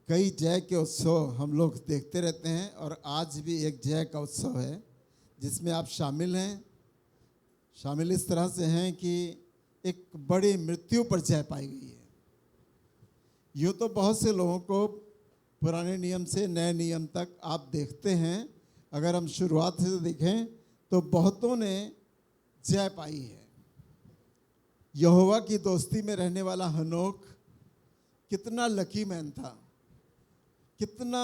कई जय के उत्सव हम लोग देखते रहते हैं और आज भी एक जय का उत्सव है जिसमें आप शामिल हैं। शामिल इस तरह से हैं कि एक बड़ी मृत्यु पर जय पाई गई है। यूँ तो बहुत से लोगों को पुराने नियम से नए नियम तक आप देखते हैं, अगर हम शुरुआत से देखें तो बहुतों ने जय पाई है। यहोवा की दोस्ती में रहने वाला हनोक कितना लकी मैन था, कितना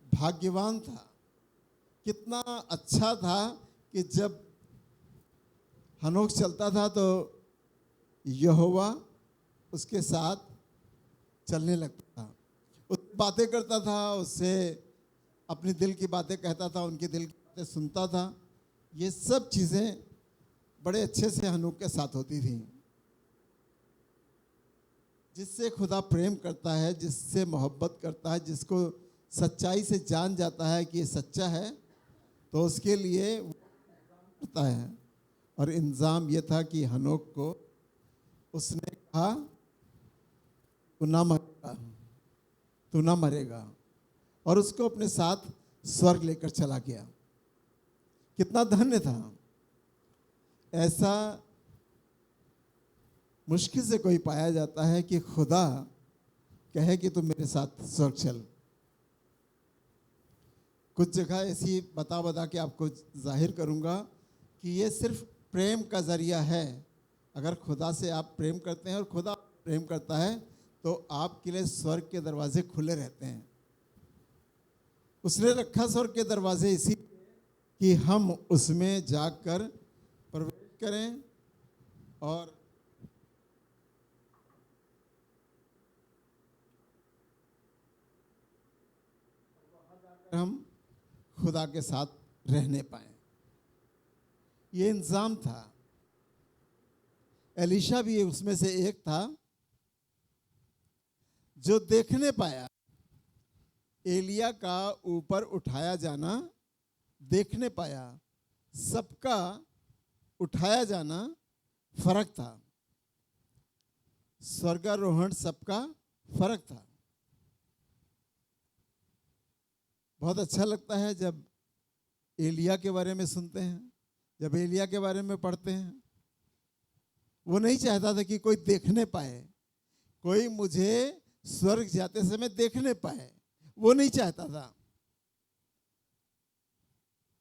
भाग्यवान था, कितना अच्छा था कि जब हनोक चलता था तो यहोवा उसके साथ चलने लगता था, उस बातें करता था, उससे अपनी दिल की बातें कहता था, उनकी दिल की बातें सुनता था। ये सब चीज़ें बड़े अच्छे से हनोक के साथ होती थी। जिससे खुदा प्रेम करता है, जिससे मोहब्बत करता है, जिसको सच्चाई से जान जाता है कि ये सच्चा है, तो उसके लिए करता है। और इंतज़ाम ये था कि हनोक को उसने कहा तू ना मरेगा, तू ना मरेगा, और उसको अपने साथ स्वर्ग लेकर चला गया। कितना धन्य था। ऐसा मुश्किल से कोई पाया जाता है कि खुदा कहे कि तुम मेरे साथ स्वर्ग चल। कुछ जगह ऐसी बता के आपको जाहिर करूंगा कि ये सिर्फ प्रेम का जरिया है। अगर खुदा से आप प्रेम करते हैं और खुदा प्रेम करता है तो आपके लिए स्वर्ग के दरवाजे खुले रहते हैं। उसने रखा स्वर्ग के दरवाजे इसी कि हम उसमें जाकर प्रवेश करें और हम खुदा के साथ रहने पाए। ये इंतजाम था। एलीशा भी उसमें से एक था जो देखने पाया एलिया का ऊपर उठाया जाना, देखने पाया। सबका उठाया जाना फर्क था, स्वर्गारोहण सबका फर्क था। बहुत अच्छा लगता है जब एलिया के बारे में सुनते हैं, जब एलिया के बारे में पढ़ते हैं। वो नहीं चाहता था कि कोई देखने पाए, कोई मुझे स्वर्ग जाते समय देखने पाए, वो नहीं चाहता था।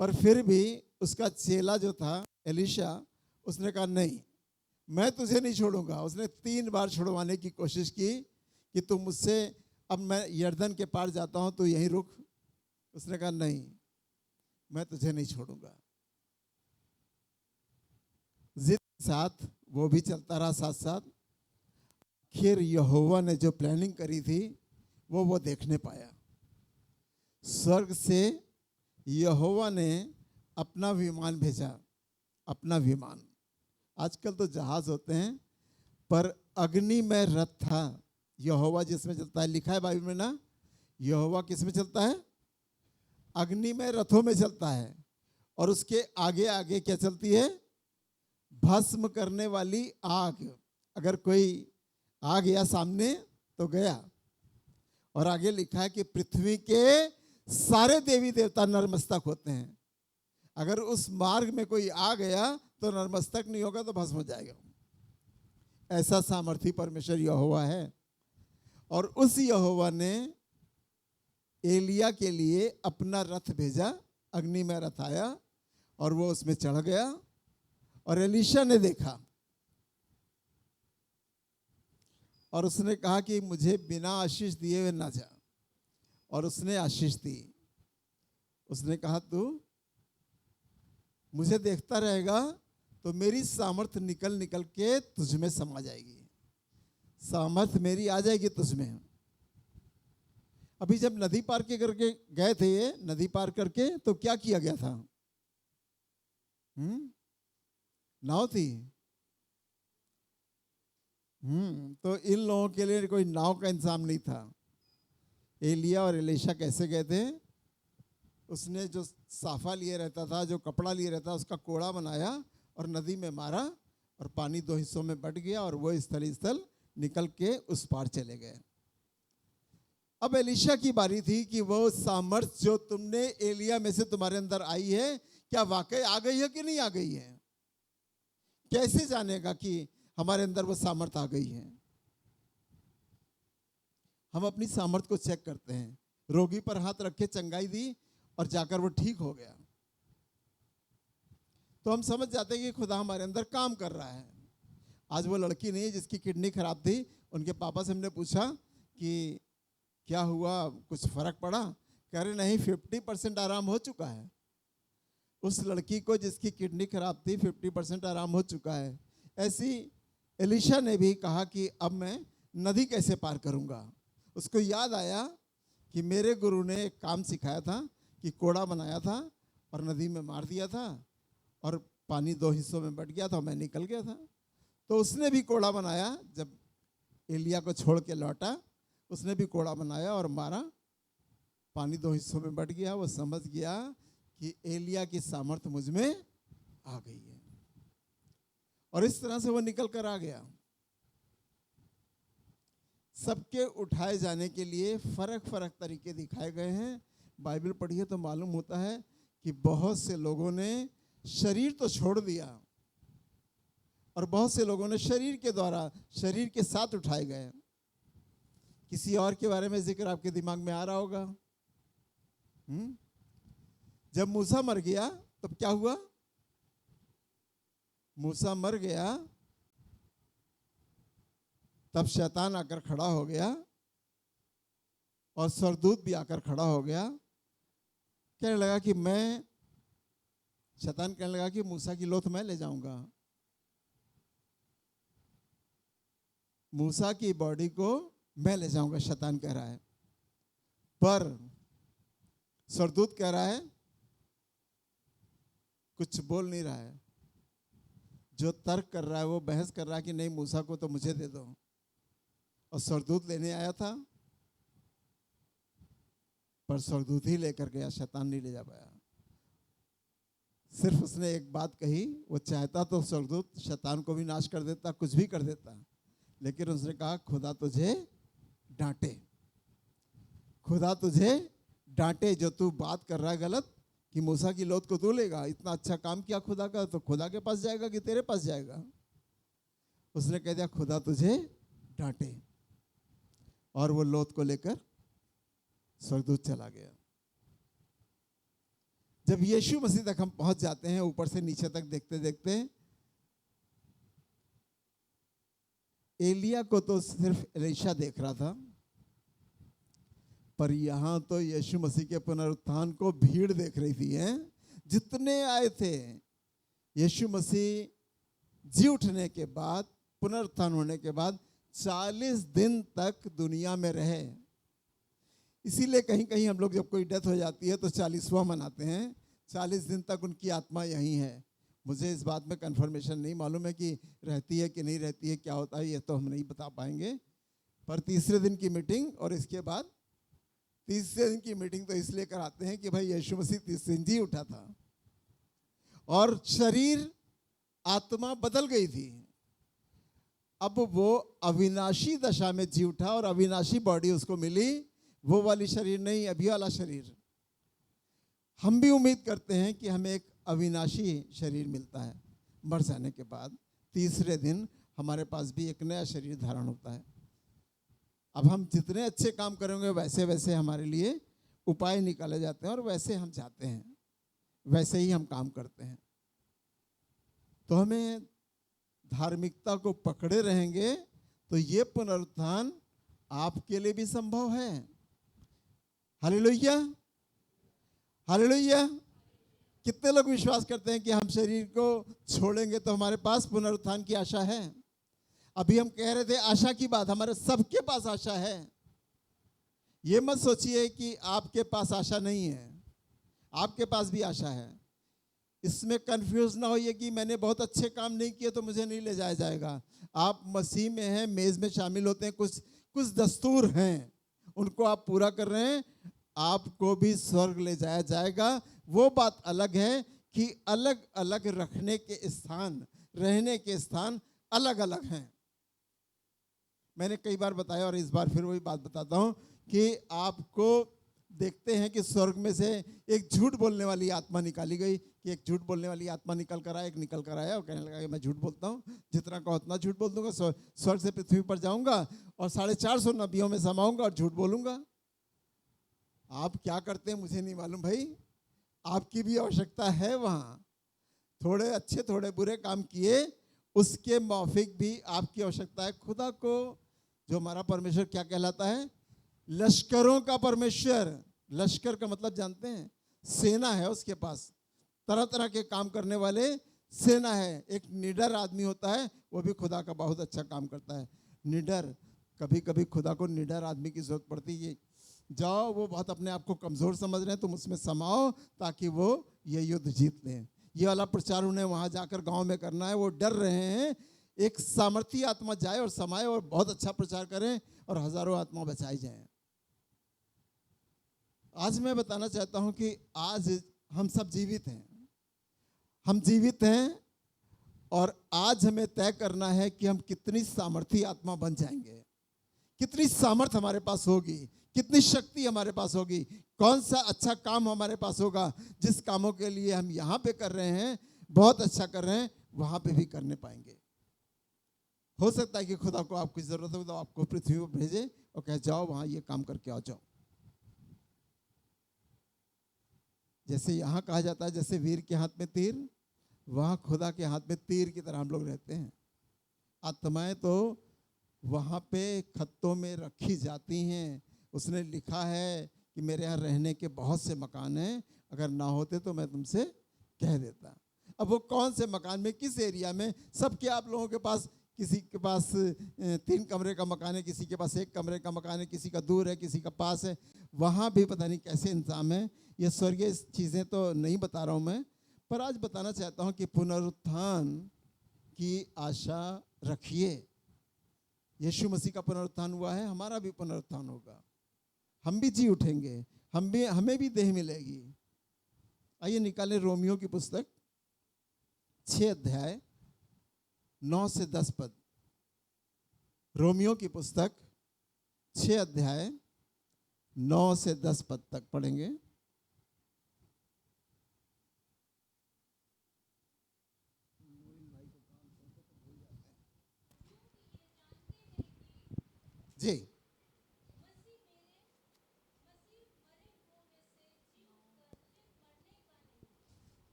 पर फिर भी उसका चेला जो था एलीशा, उसने कहा नहीं, मैं तुझे नहीं छोड़ूंगा। उसने 3 बार छुड़वाने की कोशिश की कि तुम मुझसे, अब मैं यर्दन के पार जाता हूं तो यहीं रुक। उसने कहा नहीं, मैं तुझे नहीं छोड़ूंगा। जिद के साथ वो भी चलता रहा साथ साथ। आखिर यहोवा ने जो प्लानिंग करी थी वो देखने पाया। स्वर्ग से यहोवा ने अपना विमान भेजा, अपना विमान। आजकल तो जहाज होते हैं, पर अग्नि में रथ था यहोवा जिसमें चलता है। लिखा है बाइबल में ना, यहोवा किस में चलता है? अग्नि में रथों में चलता है। और उसके आगे आगे क्या चलती है? भस्म करने वाली आग। अगर कोई आ गया सामने तो गया। और आगे लिखा है कि पृथ्वी के सारे देवी देवता नतमस्तक होते हैं। अगर उस मार्ग में कोई आ गया तो नतमस्तक नहीं होगा तो भस्म हो जाएगा। ऐसा सामर्थी परमेश्वर यहोवा है। और उस यहोवा ने एलिया के लिए अपना रथ भेजा, अग्नि में रथ आया और वो उसमें चढ़ गया। और एलीशा ने देखा और उसने कहा कि मुझे बिना आशीष दिए हुए ना जा। और उसने आशीष दी। उसने कहा तू मुझे देखता रहेगा तो मेरी सामर्थ निकल निकल के तुझ में समा जाएगी, सामर्थ मेरी आ जाएगी तुझ में। अभी जब नदी पार के करके गए थे, ये नदी पार करके, तो क्या किया गया था? नाव थी। तो इन लोगों के लिए कोई नाव का इंतजाम नहीं था। एलिया और एलीशा कैसे गए थे? उसने जो साफा लिए रहता था, जो कपड़ा लिए रहता था, उसका कोड़ा बनाया और नदी में मारा और पानी 2 हिस्सों में बट गया और वो स्थल निकल के उस पार चले गए। अब एलीशा की बारी थी कि वो सामर्थ जो तुमने एलिया में से तुम्हारे अंदर आई है, क्या वाकई आ गई है कि नहीं आ गई है? कैसे जानेगा कि हमारे अंदर वो सामर्थ आ गई है? हम अपनी सामर्थ को चेक करते हैं। रोगी पर हाथ रखे चंगाई दी और जाकर वो ठीक हो गया, तो हम समझ जाते हैं कि खुदा हमारे अंदर काम कर रहा है। आज वो लड़की नहीं जिसकी किडनी खराब थी, उनके पापा से हमने पूछा कि क्या हुआ, कुछ फर्क पड़ा? कह रहे नहीं, 50% आराम हो चुका है। उस लड़की को जिसकी किडनी खराब थी 50% आराम हो चुका है। ऐसी एलीशा ने भी कहा कि अब मैं नदी कैसे पार करूंगा। उसको याद आया कि मेरे गुरु ने एक काम सिखाया था कि कोड़ा बनाया था और नदी में मार दिया था और पानी 2 हिस्सों में बट गया था, मैं निकल गया था। तो उसने भी कोड़ा बनाया। जब एलिया को छोड़ के लौटा, उसने भी कोड़ा बनाया और मारा, पानी 2 हिस्सों में बट गया। वो समझ गया कि एलिया की सामर्थ मुझ में आ गई है, और इस तरह से वो निकल कर आ गया। सबके उठाए जाने के लिए फर्क फर्क तरीके दिखाए गए हैं। बाइबल पढ़िए तो मालूम होता है कि बहुत से लोगों ने शरीर तो छोड़ दिया और बहुत से लोगों ने शरीर के द्वारा, शरीर के साथ उठाए गए। किसी और के बारे में जिक्र आपके दिमाग में आ रहा होगा। जब मूसा मर गया तब क्या हुआ? मूसा मर गया तब शैतान आकर खड़ा हो गया और सरदूत भी आकर खड़ा हो गया। कहने लगा कि शैतान कहने लगा कि मूसा की लोथ मैं ले जाऊंगा, मूसा की बॉडी को मैं ले जाऊंगा, शैतान कह रहा है। पर सरदूत कह रहा है, कुछ बोल नहीं रहा है। जो तर्क कर रहा है, वो बहस कर रहा है कि नहीं, मूसा को तो मुझे दे दो। और सरदूत लेने आया था, पर सरदूत ही लेकर गया, शैतान नहीं ले जा पाया। सिर्फ उसने एक बात कही, वो चाहता तो सरदूत शैतान को भी नाश कर देता, कुछ भी कर देता, लेकिन उसने कहा खुदा तुझे डांटे, खुदा तुझे डांटे, जो तू बात कर रहा है गलत, कि मूसा की लोथ को तू लेगा। इतना अच्छा काम किया खुदा का, तो खुदा के पास जाएगा कि तेरे पास जाएगा? उसने कह दिया खुदा तुझे डांटे, और वो लोथ को लेकर सरदूत चला गया। जब यीशु मसीह तक हम पहुंच जाते हैं, ऊपर से नीचे तक देखते देखते, एलिया को तो सिर्फ एलीशा देख रहा था, पर यहां तो यीशु मसीह के पुनरुत्थान को भीड़ देख रही थी। जितने आए थे, यीशु मसीह जी उठने के बाद, पुनरुत्थान होने के बाद 40 दिन तक दुनिया में रहे। इसीलिए कहीं कहीं हम लोग जब कोई डेथ हो जाती है तो 40वां मनाते हैं। 40 दिन तक उनकी आत्मा यहीं है। मुझे इस बात में कंफर्मेशन नहीं मालूम है कि रहती है कि नहीं रहती है, क्या होता है, ये तो हम नहीं बता पाएंगे। पर तीसरे दिन की मीटिंग और इसके बाद तीसरे दिन की मीटिंग तो इसलिए कराते हैं कि भाई यीशु मसीह तीसरे दिन जी उठा था और शरीर, आत्मा बदल गई थी। अब वो अविनाशी दशा में जी उठा और अविनाशी बॉडी उसको मिली, वो वाली शरीर नहीं, अभी वाला शरीर। हम भी उम्मीद करते हैं कि हमें एक अविनाशी शरीर मिलता है मर जाने के बाद। तीसरे दिन हमारे पास भी एक नया शरीर धारण होता है। अब हम जितने अच्छे काम करेंगे वैसे वैसे हमारे लिए उपाय निकाले जाते हैं और वैसे हम जाते हैं, वैसे ही हम काम करते हैं। तो हमें धार्मिकता को पकड़े रहेंगे तो ये पुनरुत्थान आपके लिए भी संभव है। Hallelujah, hallelujah. कितने लोग विश्वास करते हैं कि हम शरीर को छोड़ेंगे तो हमारे पास पुनरुत्थान की आशा है? अभी हम कह रहे थे आशा की बात, हमारे सबके पास आशा है। ये मत सोचिए कि आपके पास आशा नहीं है, आपके पास भी आशा है। इसमें कंफ्यूज ना होइए कि मैंने बहुत अच्छे काम नहीं किए तो मुझे नहीं ले जाया जाएगा। आप मसीह में हैं, मेज में शामिल होते हैं, कुछ दस्तूर हैं, उनको आप पूरा कर रहे हैं, आपको भी स्वर्ग ले जाया जाएगा। वो बात अलग है कि अलग अलग रखने के स्थान, रहने के स्थान अलग अलग हैं। मैंने कई बार बताया और इस बार फिर वही बात बताता हूं कि आपको देखते हैं कि स्वर्ग में से एक झूठ बोलने वाली आत्मा निकाली गई, कि एक झूठ बोलने वाली आत्मा निकल कर आया, एक निकल कर आया और कहने लगा कि मैं झूठ बोलता हूँ, जितना कहो उतना झूठ बोल दूंगा, स्वर्ग से पृथ्वी पर जाऊंगा और 450 नबियों में समाऊंगा और झूठ बोलूंगा। आप क्या करते हैं मुझे नहीं मालूम भाई, आपकी भी आवश्यकता है वहाँ। थोड़े अच्छे थोड़े बुरे काम किए, उसके मौफिक भी आपकी आवश्यकता है। खुदा को, जो हमारा परमेश्वर क्या कहलाता है? लश्करों का परमेश्वर। लश्कर का मतलब जानते हैं? सेना है उसके पास, तरह तरह के काम करने वाले सेना है। एक निडर आदमी होता है, वो भी खुदा का बहुत अच्छा काम करता है। निडर, कभी कभी खुदा को निडर आदमी की जरूरत पड़ती है। जाओ, वो बहुत अपने आप को कमजोर समझ रहे हैं, तुम उसमें समाओ ताकि वो ये युद्ध जीत लें। ये वाला प्रचार उन्हें वहां जाकर गांव में करना है, वो डर रहे हैं। एक सामर्थी आत्मा जाए और समाये और बहुत अच्छा प्रचार करें और हजारों आत्मा बचाई जाएं। आज मैं बताना चाहता हूं कि आज हम सब जीवित हैं, हम जीवित हैं और आज हमें तय करना है कि हम कितनी सामर्थी आत्मा बन जाएंगे, कितनी सामर्थ हमारे पास होगी, कितनी शक्ति हमारे पास होगी, कौन सा अच्छा काम हमारे पास होगा। जिस कामों के लिए हम यहाँ पे कर रहे हैं, बहुत अच्छा कर रहे हैं, वहां पे भी करने पाएंगे। हो सकता है कि खुदा को आपकी जरूरत हो तो आपको पृथ्वी पर भेजे और कहे जाओ वहां ये काम करके आ जाओ। जैसे यहाँ कहा जाता है जैसे वीर के हाथ में तीर, वहां खुदा के हाथ में तीर की तरह हम लोग रहते हैं। आत्माएं तो वहां पे खत्तों में रखी जाती हैं। उसने लिखा है कि मेरे यहाँ रहने के बहुत से मकान हैं, अगर ना होते तो मैं तुमसे कह देता। अब वो कौन से मकान में, किस एरिया में? सबके आप लोगों के पास, किसी के पास 3 कमरे का मकान है, किसी के पास 1 कमरे का मकान है, किसी का दूर है, किसी का पास है। वहाँ भी पता नहीं कैसे इंतजाम है। ये स्वर्गीय चीज़ें तो नहीं बता रहा हूँ मैं, पर आज बताना चाहता हूँ कि पुनरुत्थान की आशा रखिए। यीशु मसीह का पुनरुत्थान हुआ है, हमारा भी पुनरुत्थान होगा, हम भी जी उठेंगे, हमें भी देह मिलेगी। आइए निकालें रोमियो की पुस्तक 6 अध्याय 9 से 10 पद। रोमियो की पुस्तक 6 अध्याय 9 से 10 पद तक पढ़ेंगे। जी,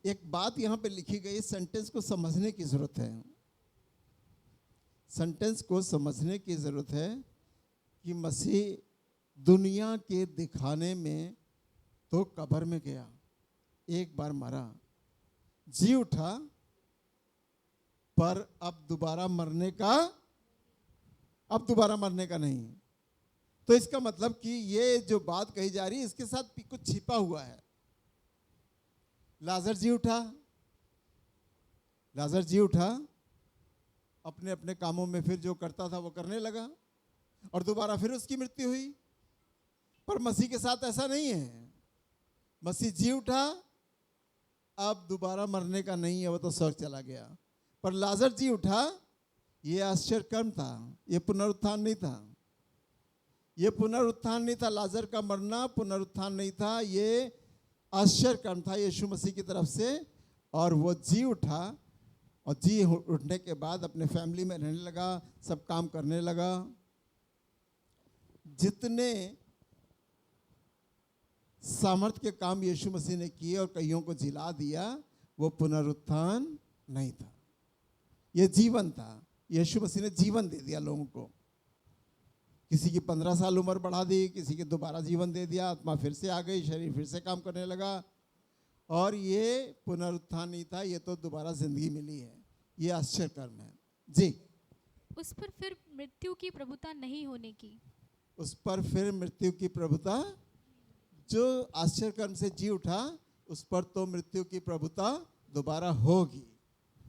एक बात यहां पे लिखी गई, सेंटेंस को समझने की जरूरत है। सेंटेंस को समझने की जरूरत है कि मसीह दुनिया के दिखाने में तो कब्र में गया, एक बार मरा, जी उठा, पर अब दोबारा मरने का नहीं। तो इसका मतलब कि ये जो बात कही जा रही है इसके साथ कुछ छिपा हुआ है। लाजर जी उठा, अपने अपने कामों में फिर जो करता था वो करने लगा और दोबारा फिर उसकी मृत्यु हुई। पर मसीह के साथ ऐसा नहीं है। मसीह जी उठा, अब दोबारा मरने का नहीं है, वो तो स्वर्ग चला गया। पर लाजर जी उठा, ये आश्चर्य कर्म था, ये पुनरुत्थान नहीं था। ये पुनरुत्थान नहीं था, लाजर का मरना पुनरुत्थान नहीं था, ये आश्चर्य कर्म था यीशु मसीह की तरफ से। और वो जी उठा और जी उठने के बाद अपने फैमिली में रहने लगा, सब काम करने लगा। जितने सामर्थ के काम यीशु मसीह ने किए और कईयों को जिला दिया, वो पुनरुत्थान नहीं था, ये जीवन था। यीशु मसीह ने जीवन दे दिया लोगों को। किसी की 15 साल उम्र बढ़ा दी, किसी के दोबारा जीवन दे दिया, आत्मा फिर से आ गई, शरीर फिर से काम करने लगा। और ये पुनरुत्थान नहीं था, ये तो दोबारा जिंदगी मिली है। ये आश्चर्य कर्म है। जी, उस पर फिर मृत्यु की प्रभुता नहीं होने की। उस पर फिर मृत्यु की प्रभुता, जो आश्चर्य कर्म से जी उठा उस पर तो मृत्यु की प्रभुता दोबारा होगी।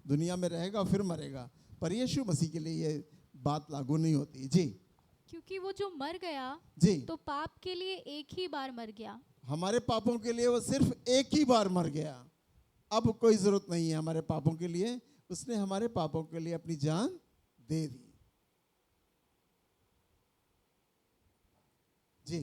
दुनिया में रहेगा और फिर मरेगा, पर यीशु मसीह के लिए ये बात लागू नहीं होती। जी, क्योंकि वो जो मर गया जी, तो पाप के लिए एक ही बार मर गया। हमारे पापों के लिए वो सिर्फ एक ही बार मर गया। अब कोई जरूरत नहीं है हमारे पापों के लिए, उसने हमारे पापों के लिए अपनी जान दे दी। जी।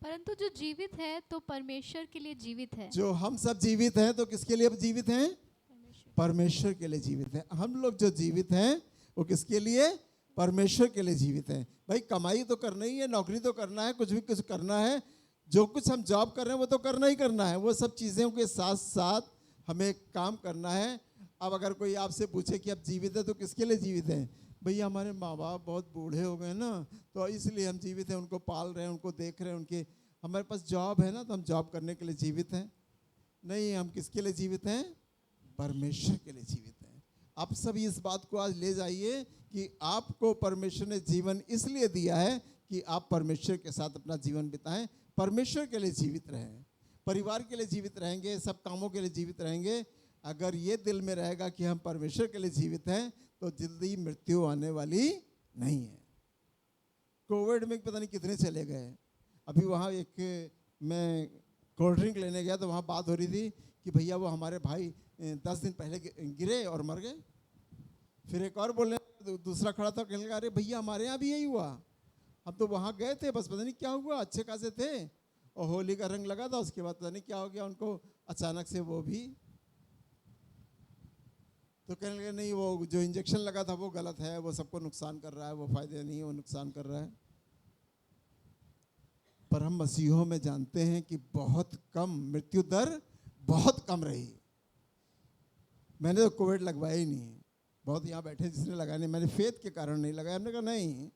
परंतु जो जीवित है तो परमेश्वर के लिए जीवित है। जो हम सब जीवित हैं तो किसके लिए जीवित हैं? परमेश्वर। परमेश्वर के लिए जीवित हैं। हम लोग जो जीवित हैं वो किसके लिए? परमेश्वर के लिए जीवित हैं। भाई कमाई तो करना ही है, नौकरी तो करना है, कुछ भी कुछ करना है, जो कुछ हम जॉब कर रहे हैं वो तो करना ही करना है। वो सब चीज़ों के साथ साथ हमें काम करना है। अब अगर कोई आपसे पूछे कि आप जीवित है तो किसके लिए जीवित हैं? भैया हमारे माँ बाप बहुत बूढ़े हो गए ना, तो इसलिए हम जीवित हैं, उनको पाल रहे हैं, उनको देख रहे हैं, उनके हमारे पास जॉब है ना तो हम जॉब करने के लिए जीवित हैं। नहीं, हम किसके लिए जीवित हैं? परमेश्वर के लिए जीवित हैं। आप सब इस बात को आज ले जाइए कि आपको परमेश्वर ने जीवन इसलिए दिया है कि आप परमेश्वर के साथ अपना जीवन बिताएं, परमेश्वर के लिए जीवित रहें, परिवार के लिए जीवित रहेंगे, सब कामों के लिए जीवित रहेंगे। अगर ये दिल में रहेगा कि हम परमेश्वर के लिए जीवित हैं तो जल्दी मृत्यु आने वाली नहीं है। कोविड में पता नहीं कितने चले गए। अभी वहाँ एक मैं कोल्ड ड्रिंक लेने गया तो वहाँ बात हो रही थी कि भैया वो हमारे भाई 10 दिन पहले गिरे और मर गए। फिर एक और बोलने दूसरा खड़ा था, कहने लगा अरे भैया हमारे यहाँ भी यही हुआ, हम तो वहाँ गए थे, बस पता नहीं क्या हुआ, अच्छे खासे थे और होली का रंग लगा था, उसके बाद पता नहीं क्या हो गया उनको, अचानक से वो भी। तो कहने लगे नहीं वो जो इंजेक्शन लगा था वो गलत है, वो सबको नुकसान कर रहा है, वो फायदे नहीं, वो नुकसान कर रहा है। पर हम मसीहों में जानते हैं कि बहुत कम मृत्यु दर बहुत कम रही। मैंने तो कोविड लगवाया ही नहीं, बहुत यहाँ बैठे जिसने लगाया नहीं, मैंने फेथ के कारण नहीं लगाया। हमने कहा नहीं,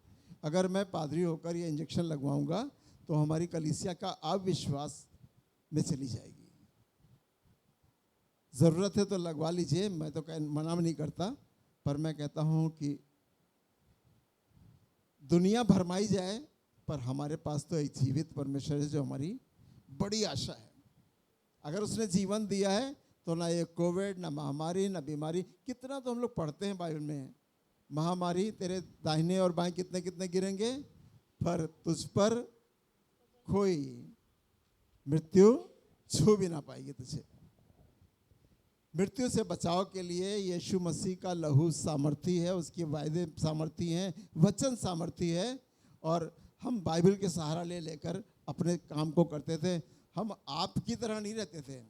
अगर मैं पादरी होकर ये इंजेक्शन लगवाऊंगा तो हमारी कलीसिया का अविश्वास में चली जाएगी। ज़रूरत है तो लगवा लीजिए, मैं तो मना नहीं करता, पर मैं कहता हूँ कि दुनिया भरमाई जाए पर हमारे पास तो एक जीवित परमेश्वर है जो हमारी बड़ी आशा है। अगर उसने जीवन दिया है तो ना ये कोविड, ना महामारी, ना बीमारी। कितना तो हम लोग पढ़ते हैं बाइबल में, महामारी तेरे दाहिने और बाएं कितने कितने गिरेंगे, पर तुझ पर कोई मृत्यु छू भी ना पाएगी तुझे। मृत्यु से बचाव के लिए यीशु मसीह का लहू सामर्थी है, उसके वायदे सामर्थी हैं, वचन सामर्थी है। और हम बाइबल के सहारा ले लेकर अपने काम को करते थे। हम आपकी तरह नहीं रहते थे,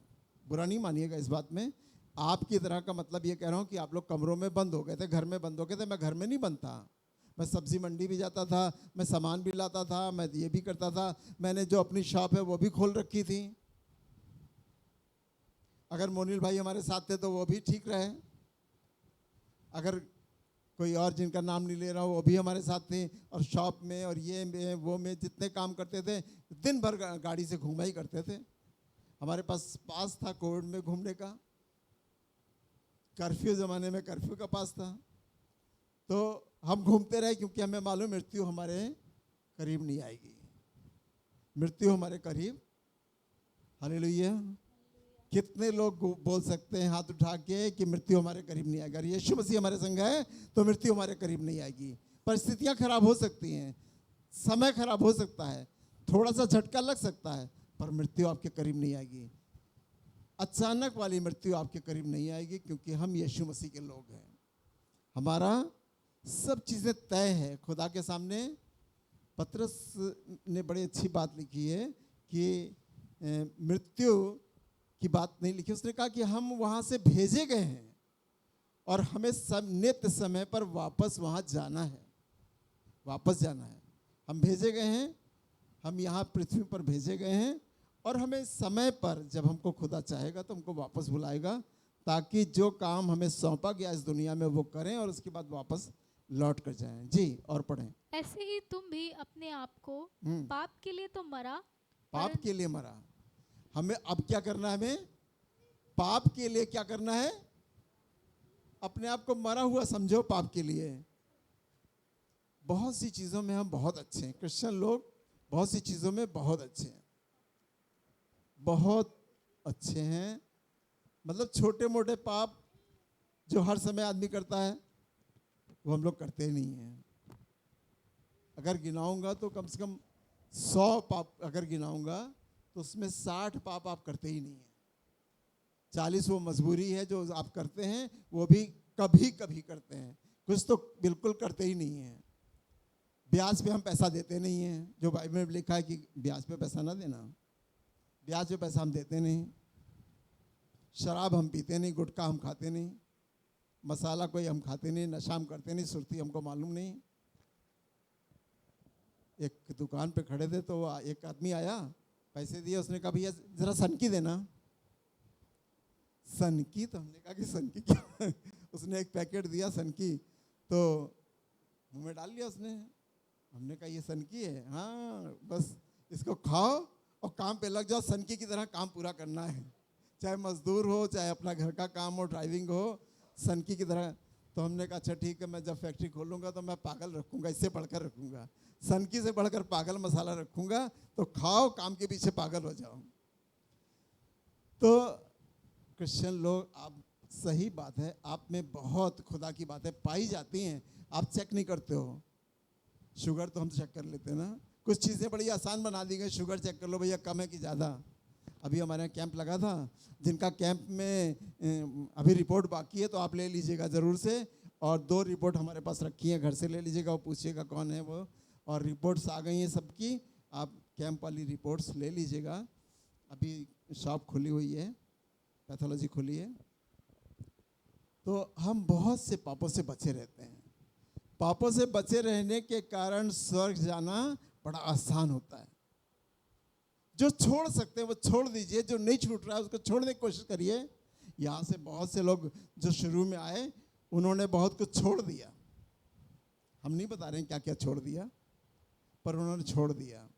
बुरा नहीं मानिएगा इस बात में। आपकी तरह का मतलब ये कह रहा हूँ कि आप लोग कमरों में बंद हो गए थे, घर में बंद हो गए थे। मैं घर में नहीं बनता, मैं सब्जी मंडी भी जाता था, मैं सामान भी लाता था, मैं ये भी करता था। मैंने जो अपनी शॉप है वो भी खोल रखी थी। अगर मोनिल भाई हमारे साथ थे तो वो भी ठीक रहे, अगर कोई और जिनका नाम नहीं ले रहा हूँ वो भी हमारे साथ थे। और शॉप में और ये में वो में जितने काम करते थे, दिन भर गाड़ी से घूमा ही करते थे। हमारे पास था कोविड में घूमने का, कर्फ्यू ज़माने में कर्फ्यू का पास था, तो हम घूमते रहे क्योंकि हमें मालूम मृत्यु हमारे करीब नहीं आएगी। मृत्यु हमारे करीब, हालेलुया। कितने लोग बोल सकते हैं हाथ उठा के कि मृत्यु हमारे करीब नहीं आएगी? अगर यीशु मसीह हमारे संग है तो मृत्यु हमारे करीब नहीं आएगी। परिस्थितियां खराब हो सकती हैं, समय खराब हो सकता है, थोड़ा सा झटका लग सकता है, पर मृत्यु आपके करीब नहीं आएगी। अचानक वाली मृत्यु आपके करीब नहीं आएगी क्योंकि हम यीशु मसीह के लोग हैं। हमारा सब चीज़ें तय है खुदा के सामने। पतरस ने बड़ी अच्छी बात लिखी है कि मृत्यु की बात नहीं लिखी, उसने कहा कि हम वहाँ से भेजे गए हैं और हमें सब नित्य समय पर वापस वहाँ जाना है, वापस जाना है। हम भेजे गए हैं, हम यहाँ पृथ्वी पर भेजे गए हैं और हमें समय पर जब हमको खुदा चाहेगा तो हमको वापस बुलाएगा, ताकि जो काम हमें सौंपा गया इस दुनिया में वो करें और उसके बाद वापस लौट कर जाएं। जी, और पढ़ें। ऐसे ही तुम भी अपने आप को पाप के लिए तो मरा, पाप के लिए मरा। हमें अब क्या करना है? हमें पाप के लिए क्या करना है? अपने आप को मरा हुआ समझो पाप के लिए। बहुत सी चीज़ों में हम बहुत अच्छे हैं, क्रिश्चियन लोग बहुत सी चीज़ों में बहुत अच्छे हैं, बहुत अच्छे हैं। मतलब छोटे मोटे पाप जो हर समय आदमी करता है वो हम लोग करते ही नहीं हैं। अगर गिनाऊंगा तो कम से कम 100 पाप अगर गिनाऊंगा तो उसमें 60 पाप आप करते ही नहीं हैं। 40 वो मजबूरी है जो आप करते हैं, वो भी कभी कभी करते हैं, कुछ तो बिल्कुल करते ही नहीं हैं। ब्याज पे हम पैसा देते नहीं हैं, जो बाइबल में लिखा है कि ब्याज पे पैसा ना देना, ब्याज पे पैसा हम देते नहीं। शराब हम पीते नहीं, गुटखा हम खाते नहीं, मसाला कोई हम खाते नहीं, नशा हम करते नहीं, सुर्ती हमको मालूम नहीं। एक दुकान पे खड़े थे तो एक आदमी आया, पैसे दिए, उसने कहा भैया जरा सनकी देना। सनकी? तो हमने कहा कि सनकी क्या उसने एक पैकेट दिया सनकी, तो मुंह में डाल लिया उसने। हमने कहा ये सनकी है? हाँ, बस इसको खाओ और काम पे लग जाओ, सनकी की तरह काम पूरा करना है, चाहे मजदूर हो, चाहे अपना घर का काम हो, ड्राइविंग हो, सनकी की तरह। तो हमने कहा अच्छा ठीक है, मैं जब फैक्ट्री खोलूंगा तो मैं पागल रखूंगा, इससे बढ़कर रखूंगा, सनकी से बढ़कर पागल मसाला रखूंगा, तो खाओ, काम के पीछे पागल हो जाओ। तो क्रिश्चियन लोग, आप सही बात है, आप में बहुत खुदा की बातें पाई जाती हैं, आप चेक नहीं करते हो। शुगर तो हम चेक कर लेते हैं ना, कुछ चीज़ें बड़ी आसान बना दी गई, शुगर चेक कर लो भैया कम है कि ज़्यादा। अभी हमारे यहाँ कैंप लगा था, जिनका कैंप में अभी रिपोर्ट बाकी है तो आप ले लीजिएगा ज़रूर से, और 2 रिपोर्ट हमारे पास रखी हैं, घर से ले लीजिएगा, वो पूछिएगा कौन है वो, और रिपोर्ट्स आ गई हैं सबकी, आप कैंप वाली रिपोर्ट्स ले लीजिएगा। अभी शॉप खुली हुई है, पैथोलॉजी खुली है। तो हम बहुत से पापों से बचे रहते हैं, पापों से बचे रहने के कारण स्वर्ग जाना बड़ा आसान होता है। जो छोड़ सकते हैं वो छोड़ दीजिए, जो नहीं छूट रहा है उसको छोड़ने की कोशिश करिए। यहाँ से बहुत से लोग जो शुरू में आए उन्होंने बहुत कुछ छोड़ दिया, हम नहीं बता रहे हैं क्या क्या छोड़ दिया, पर उन्होंने छोड़ दिया।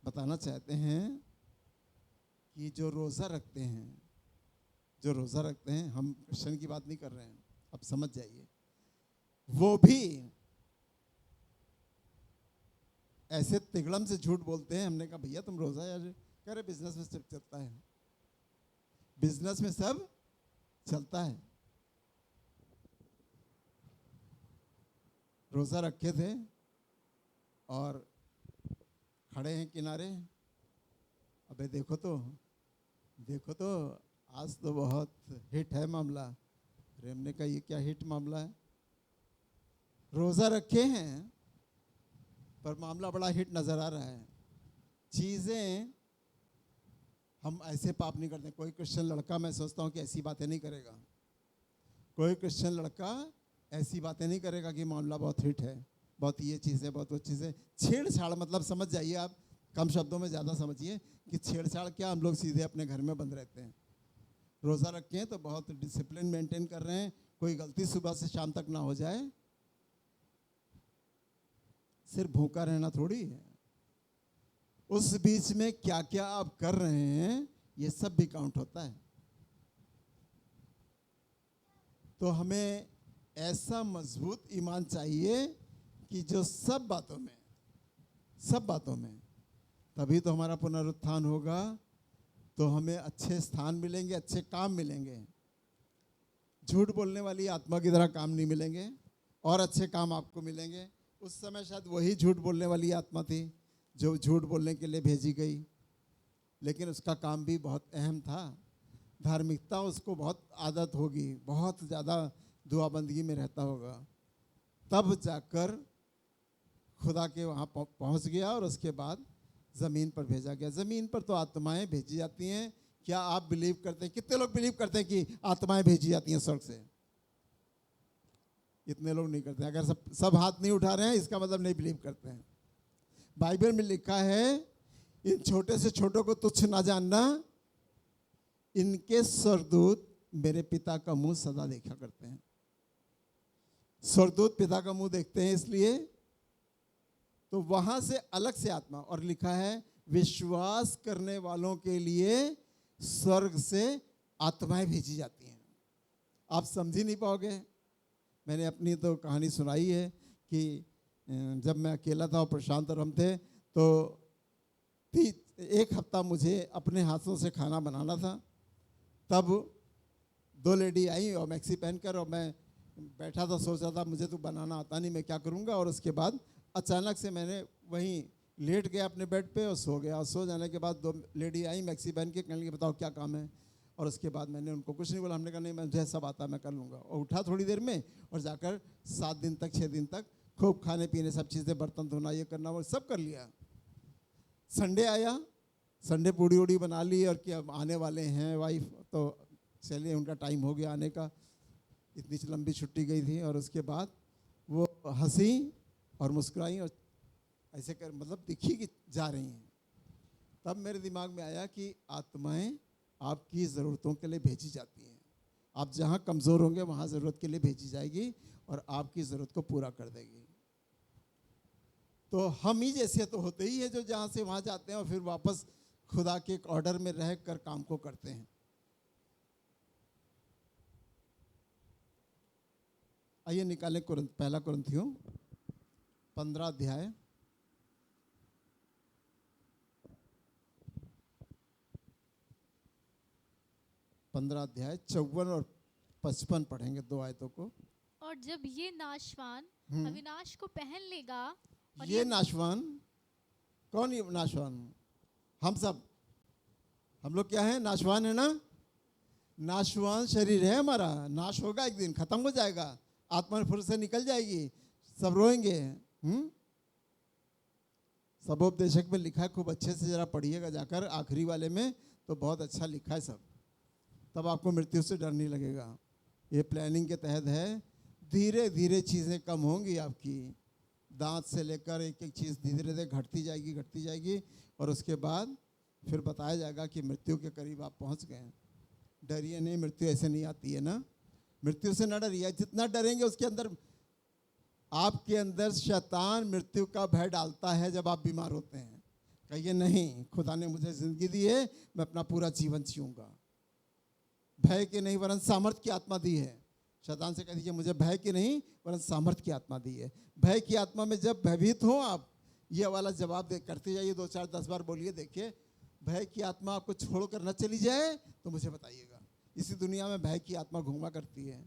बताना चाहते हैं कि जो रोज़ा रखते हैं, जो रोज़ा रखते हैं, हम क्रिश्चियन की बात नहीं कर रहे हैं, अब समझ जाइए, वो भी ऐसे तिगड़म से झूठ बोलते हैं। हमने कहा भैया तुम रोज़ा यार, कह रहे बिजनेस में सब चलता है, बिजनेस में सब चलता है। रोज़ा रखे थे और खड़े हैं किनारे, अबे देखो तो आज तो बहुत हिट है मामला। अरे हमने कहा ये क्या हिट मामला है? रोज़ा रखे हैं पर मामला बड़ा हिट नज़र आ रहा है। चीज़ें हम ऐसे पाप नहीं करते। कोई क्रिश्चियन लड़का, मैं सोचता हूँ कि ऐसी बातें नहीं करेगा, कोई क्रिश्चियन लड़का ऐसी बातें नहीं करेगा कि मामला बहुत हिट है, बहुत ये चीज़ें, बहुत वो चीज़ें। छेड़छाड़ मतलब समझ जाइए आप, कम शब्दों में ज़्यादा समझिए कि छेड़छाड़ क्या, हम लोग सीधे अपने घर में बंद रहते हैं। रोज़ा रखे हैं तो बहुत डिसिप्लिन मेंटेन कर रहे हैं, कोई गलती सुबह से शाम तक ना हो जाए। सिर्फ भूखा रहना थोड़ी है, उस बीच में क्या क्या आप कर रहे हैं ये सब भी काउंट होता है। तो हमें ऐसा मजबूत ईमान चाहिए कि जो सब बातों में, तभी तो हमारा पुनरुत्थान होगा, तो हमें अच्छे स्थान मिलेंगे, अच्छे काम मिलेंगे। झूठ बोलने वाली आत्मा की तरह काम नहीं मिलेंगे, और अच्छे काम आपको मिलेंगे। उस समय शायद वही झूठ बोलने वाली आत्मा थी जो झूठ बोलने के लिए भेजी गई, लेकिन उसका काम भी बहुत अहम था। धार्मिकता उसको बहुत आदत होगी, बहुत ज़्यादा दुआ बंदगी में रहता होगा, तब जाकर खुदा के वहाँ पहुँच गया, और उसके बाद ज़मीन पर भेजा गया। ज़मीन पर तो आत्माएं भेजी जाती हैं। क्या आप बिलीव करते हैं? कितने लोग बिलीव करते हैं कि आत्माएं भेजी जाती हैं स्वर्ग से? इतने लोग नहीं करते। अगर सब हाथ नहीं उठा रहे हैं इसका मतलब नहीं बिलीव करते हैं। बाइबल में लिखा है, इन छोटे से छोटों को तुच्छ ना जानना, इनके स्वर्गदूत मेरे पिता का मुंह सदा देखा करते हैं। स्वर्गदूत पिता का मुंह देखते हैं, इसलिए तो वहां से अलग से आत्मा, और लिखा है विश्वास करने वालों के लिए स्वर्ग से आत्माएं भेजी जाती हैं। आप समझ ही नहीं पाओगे। मैंने अपनी तो कहानी सुनाई है कि जब मैं अकेला था और प्रशांत और हम थे, तो 1 हफ्ता मुझे अपने हाथों से खाना बनाना था। तब 2 लेडी आई और मैक्सी पहनकर, और मैं बैठा था, सोच रहा था मुझे तो बनाना आता नहीं, मैं क्या करूँगा। और उसके बाद अचानक से मैंने वहीं लेट गया अपने बेड पे और सो गया। और सो जाने के बाद 2 लेडी आई मैक्सी पहन के, कहने लगी बताओ क्या काम है। और उसके बाद मैंने उनको कुछ नहीं बोला। हमने कहा नहीं, मुझे सब आता, मैं कर लूँगा। और उठा थोड़ी देर में और जाकर 7 दिन तक 6 दिन तक खूब खाने पीने सब चीज़ें, बर्तन धोना, ये करना, वो सब कर लिया। संडे आया, संडे पूड़ी उड़ी बना ली और क्या आने वाले हैं वाइफ, तो चलिए उनका टाइम हो गया आने का। इतनी लंबी छुट्टी गई थी और उसके बाद वो हंसी और मुस्कुराई और ऐसे कर मतलब दिखी कि जा रही हैं। तब मेरे दिमाग में आया कि आत्माएं आपकी ज़रूरतों के लिए भेजी जाती हैं। आप जहाँ कमज़ोर होंगे वहाँ ज़रूरत के लिए भेजी जाएगी और आपकी ज़रूरत को पूरा कर देगी। तो हम ही जैसे तो होते ही है जो जहाँ से वहाँ जाते हैं और फिर वापस खुदा के एक ऑर्डर में रह कर काम को करते हैं। आइए निकालें पहला कुरिन्थियों 15 अध्याय 54 और 55 पढ़ेंगे, 2 आयतों को। और जब ये नाशवान अविनाश को पहन लेगा, और ये नाशवान कौन? ये नाशवान हम सब, हम लोग क्या है? नाशवान है ना। नाशवान शरीर है हमारा, नाश होगा, एक दिन खत्म हो जाएगा, आत्मा फुर से निकल जाएगी, सब रोएंगे। सबोपदेशक में लिखा है, खूब अच्छे से जरा पढ़िएगा जाकर, आखिरी वाले में तो बहुत अच्छा लिखा है सब। तब आपको मृत्यु से डर नहीं लगेगा। ये प्लानिंग के तहत है। धीरे धीरे चीज़ें कम होंगी आपकी, दांत से लेकर एक एक चीज़ धीरे धीरे घटती जाएगी और उसके बाद फिर बताया जाएगा कि मृत्यु के करीब आप पहुंच गए। डरिए नहीं, मृत्यु ऐसे नहीं आती है ना। मृत्यु से न डरिए, जितना डरेंगे उसके अंदर, आपके अंदर शैतान मृत्यु का भय डालता है जब आप बीमार होते हैं। कहिए नहीं, खुदा ने मुझे जिंदगी दी है, मैं अपना पूरा जीवन जीऊंगा। भय की नहीं वरन सामर्थ्य की आत्मा दी है। शैतान से कह दीजिए मुझे भय की नहीं वरन सामर्थ्य की आत्मा दी है। भय की आत्मा में जब भयभीत हो आप, ये वाला जवाब दे करते जाइए, 2 4 10 बार बोलिए, देखिए भय की आत्मा आपको छोड़कर न चली जाए तो मुझे बताइएगा। इसी दुनिया में भय की आत्मा घूमा करती है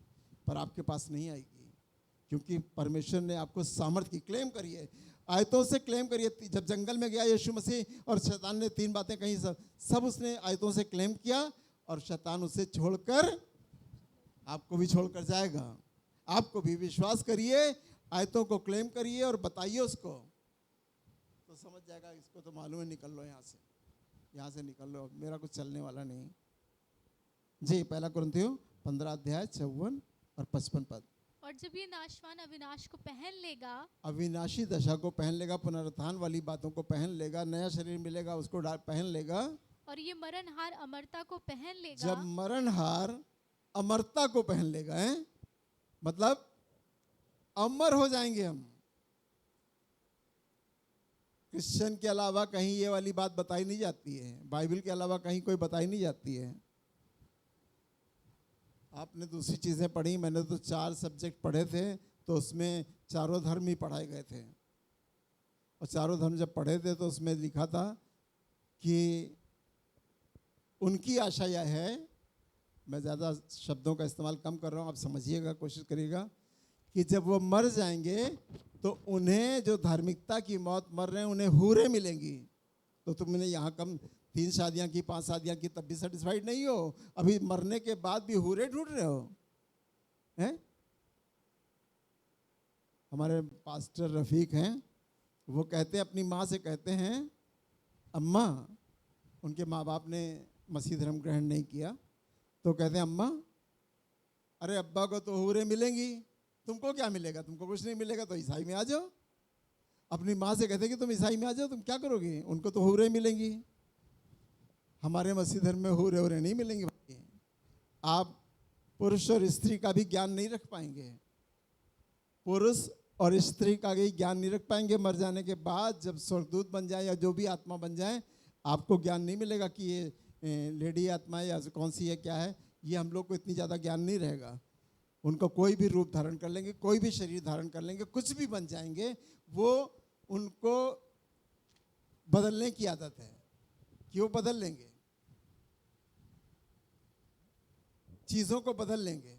पर आपके पास नहीं आएगी, क्योंकि परमेश्वर ने आपको सामर्थ्य की क्लेम करी है। आयतों से क्लेम करिए। जब जंगल में गया यीशु मसीह और शैतान ने 3 बातें कही, सब उसने आयतों से क्लेम किया और शैतान उसे छोड़कर आपको भी छोड़कर जाएगा। आपको भी विश्वास करिए, आयतों को क्लेम करिए और बताइए उसको, तो समझ जाएगा। इसको तो मालूम है, निकल लो यहाँ से निकल लो, मेरा कुछ चलने वाला नहीं। जी, पहला कुरिन्थियों 15 अध्याय 54 और 55 पद। और जब ये नाशवान अविनाश को पहन लेगा, अविनाशी दशा को पहन लेगा, पुनरुत्थान वाली बातों को पहन लेगा, नया शरीर मिलेगा उसको पहन लेगा। और ये मरणहार अमरता को पहन लेगा। जब मरणहार अमरता को पहन लेगा है, मतलब अमर हो जाएंगे हम। क्रिश्चियन के अलावा कहीं ये वाली बात बताई नहीं जाती है, बाइबल के अलावा कहीं कोई बताई नहीं जाती है। आपने दूसरी चीज़ें पढ़ी, मैंने तो 4 सब्जेक्ट पढ़े थे, तो उसमें चारों धर्म ही पढ़ाए गए थे। और चारों धर्म जब पढ़े थे तो उसमें लिखा था कि उनकी आशा यह है, मैं ज़्यादा शब्दों का इस्तेमाल कम कर रहा हूँ, आप समझिएगा, कोशिश करिएगा, कि जब वो मर जाएंगे तो उन्हें जो धार्मिकता की मौत मर रहे हैं उन्हें हूरें मिलेंगी। तो तुमने यहाँ कम 3 शादियाँ की, 5 शादियाँ की, तब भी सेटिस्फाइड नहीं हो, अभी मरने के बाद भी हूरें ढूंढ रहे हो हैं। हमारे पास्टर रफ़ीक हैं, वो कहते हैं, अपनी माँ से कहते हैं, अम्मा, उनके माँ बाप ने मसीह धर्म ग्रहण नहीं किया, तो कहते हैं अम्मा, अरे अब्बा को तो हूरें मिलेंगी, तुमको क्या मिलेगा? तुमको कुछ नहीं मिलेगा, तो ईसाई में आ जाओ। अपनी माँ से कहते कि तुम ईसाई में आ जाओ, तुम क्या करोगे? उनको तो हूरें मिलेंगी। हमारे मसीह धर्म में हूरें नहीं मिलेंगी भाई। आप पुरुष और स्त्री का भी ज्ञान नहीं रख पाएंगे, पुरुष और स्त्री का भी ज्ञान नहीं रख पाएंगे। मर जाने के बाद जब स्वर्गदूत बन जाए या जो भी आत्मा बन जाए, आपको ज्ञान नहीं मिलेगा कि ये लेडी आत्मा है या कौन सी है, क्या है। ये हम लोग को इतनी ज़्यादा ज्ञान नहीं रहेगा। उनको कोई भी रूप धारण कर लेंगे, कोई भी शरीर धारण कर लेंगे, कुछ भी बन जाएंगे, वो उनको बदलने की आदत है कि वो बदल लेंगे, चीज़ों को बदल लेंगे।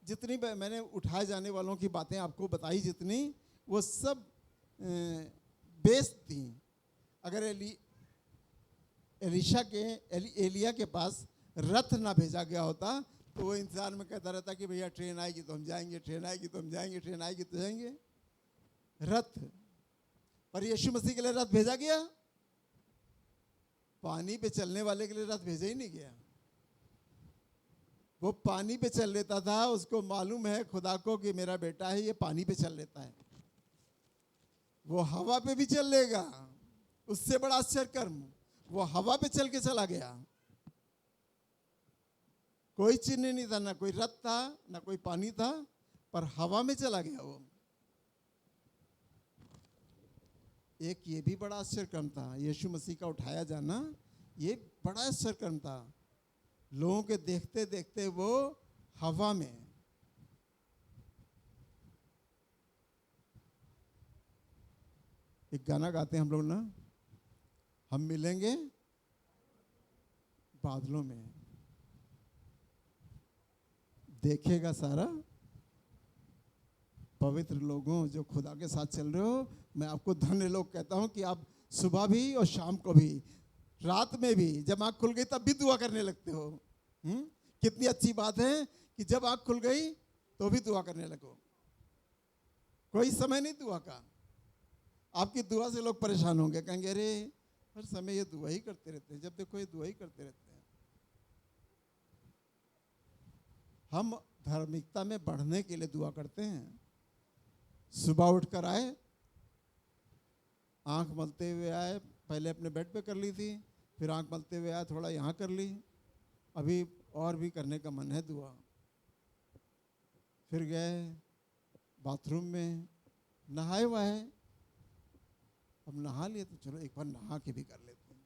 जितनी मैंने उठाए जाने वालों की बातें आपको बताई, जितनी, वो सब बेस थी। अगर एलिया के पास रथ ना भेजा गया होता तो वो इंतजार में कहता रहता कि भैया ट्रेन आएगी तो हम जाएंगे, ट्रेन आएगी तो हम जाएंगे, ट्रेन आएगी तो जाएंगे। रथ, पर यीशु मसीह के लिए रथ भेजा गया? पानी पे चलने वाले के लिए रथ भेजा ही नहीं गया। वो पानी पे चल लेता था, उसको मालूम है खुदा को कि मेरा बेटा है, ये पानी पे चल लेता है। वो हवा पे भी चल लेगा, उससे बड़ा आश्चर्य कर्म, वो हवा पे चल के चला गया। कोई चिन्ह नहीं था, ना कोई रथ था, ना कोई पानी था, पर हवा में चला गया वो। एक ये भी बड़ा आश्चर्य कर्म था, यीशु मसीह का उठाया जाना, ये बड़ा आश्चर्य कर्म था। लोगों के देखते देखते वो हवा में। एक गाना गाते हैं हम लोग ना, हम मिलेंगे बादलों में, देखेगा सारा। पवित्र लोगों जो खुदा के साथ चल रहे हो, मैं आपको धन्य लोग कहता हूं कि आप सुबह भी और शाम को भी, रात में भी, जब आँख खुल गई तब भी दुआ करने लगते हो। कितनी अच्छी बात है कि जब आँख खुल गई तो भी दुआ करने लगो। कोई समय नहीं दुआ का। आपकी दुआ से लोग परेशान होंगे, कहेंगे अरे हर समय ये दुआ ही करते रहते हैं, जब देखो ये दुआ ही करते रहते हैं। हम धार्मिकता में बढ़ने के लिए दुआ करते हैं। सुबह उठकर आए, आंख मलते हुए आए, पहले अपने बेड पे कर ली थी, फिर आंख मलते हुए आए, थोड़ा यहाँ कर ली, अभी और भी करने का मन है दुआ। फिर गए बाथरूम में, नहाए हुआ है, अब नहा लिए तो चलो एक बार नहा के भी कर लेते हैं।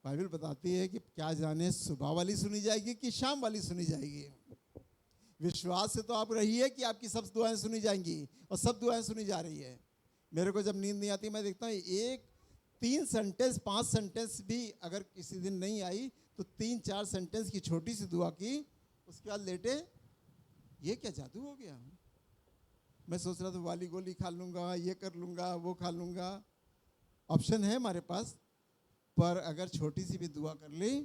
बाइबल बताती है कि क्या जाने सुबह वाली सुनी जाएगी कि शाम वाली सुनी जाएगी। विश्वास से तो आप रहिए कि आपकी सब दुआएं सुनी जाएंगी, और सब दुआएं सुनी जा रही है। मेरे को जब नींद नहीं आती, मैं देखता हूँ 3 सेंटेंस 5 सेंटेंस भी अगर किसी दिन नहीं आई तो 3-4 सेंटेंस की छोटी सी दुआ की, उसके बाद लेटे, ये क्या जादू हो गया। मैं सोच रहा था वाली गोली खा लूँगा, ये कर लूँगा, वो खा लूँगा, ऑप्शन है हमारे पास, पर अगर छोटी सी भी दुआ कर ली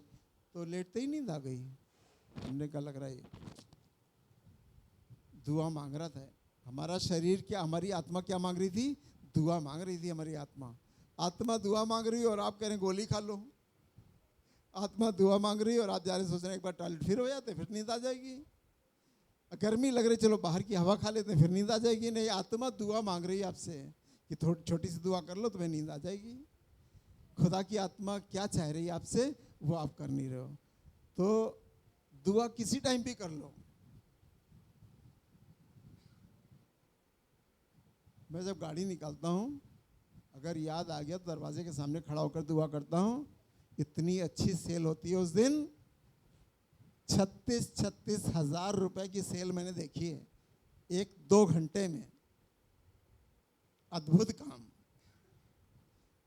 तो लेटते ही नींद आ गई। हमने कहा लग रहा है दुआ मांग रहा था। हमारा शरीर क्या, हमारी आत्मा क्या मांग रही थी? दुआ मांग रही थी हमारी आत्मा। आत्मा दुआ मांग रही है और आप कह रहे हैं गोली खा लो। आत्मा दुआ मांग रही है और आप जा रहे सोच रहे हैं एक बार टॉयलेट फिर हो जाते, फिर नींद आ जाएगी। गर्मी लग रही, चलो बाहर की हवा खा लेते हैं, फिर नींद आ जाएगी। नहीं, आत्मा दुआ मांग रही है आपसे कि थोड़ी छोटी सी दुआ कर लो, तुम्हें नींद आ जाएगी। खुदा की आत्मा क्या चाह रही है आपसे, वो आप कर नहीं रहे हो। तो दुआ किसी टाइम भी कर लो। मैं जब गाड़ी निकालता हूँ, अगर याद आ गया तो दरवाजे के सामने खड़ा होकर दुआ करता हूँ। इतनी अच्छी सेल होती है उस दिन, 36 हज़ार रुपए की सेल मैंने देखी है 1-2 घंटे में। अद्भुत काम।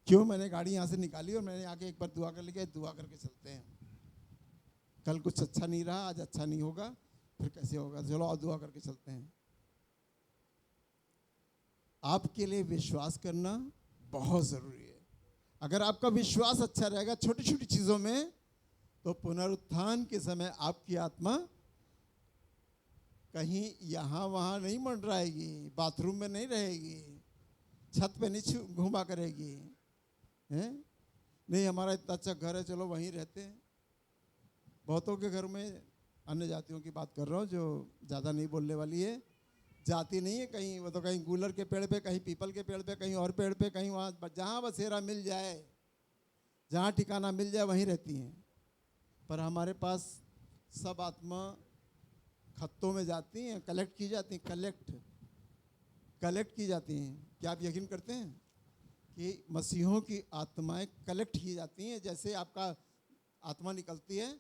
क्यों? मैंने गाड़ी यहाँ से निकाली और मैंने आके एक बार दुआ कर लिया, दुआ करके चलते हैं। कल कुछ अच्छा नहीं रहा, आज अच्छा नहीं होगा, फिर कैसे होगा, चलो और दुआ करके चलते हैं। आपके लिए विश्वास करना बहुत ज़रूरी है। अगर आपका विश्वास अच्छा रहेगा छोटी छोटी चीज़ों में, तो पुनरुत्थान के समय आपकी आत्मा कहीं यहाँ वहाँ नहीं मंडराएगी, बाथरूम में नहीं रहेगी, छत पे नहीं घूमा करेगी, हैं? नहीं हमारा इतना अच्छा घर है, चलो वहीं रहते हैं। बहुतों के घर में, अन्य जातियों की बात कर रहा हूँ जो ज़्यादा नहीं बोलने वाली है, जाति नहीं है कहीं, वो तो कहीं गूलर के पेड़ पे, कहीं पीपल के पेड़ पे, कहीं और पेड़ पे, कहीं वहाँ जहाँ बसेरा मिल जाए, जहाँ ठिकाना मिल जाए वहीं रहती हैं। पर हमारे पास सब आत्मा खत्तों में जाती हैं, कलेक्ट की जाती हैं, कलेक्ट की जाती हैं। क्या आप यकीन करते हैं कि मसीहों की आत्माएं कलेक्ट की जाती हैं? जैसे आपका आत्मा निकलती है,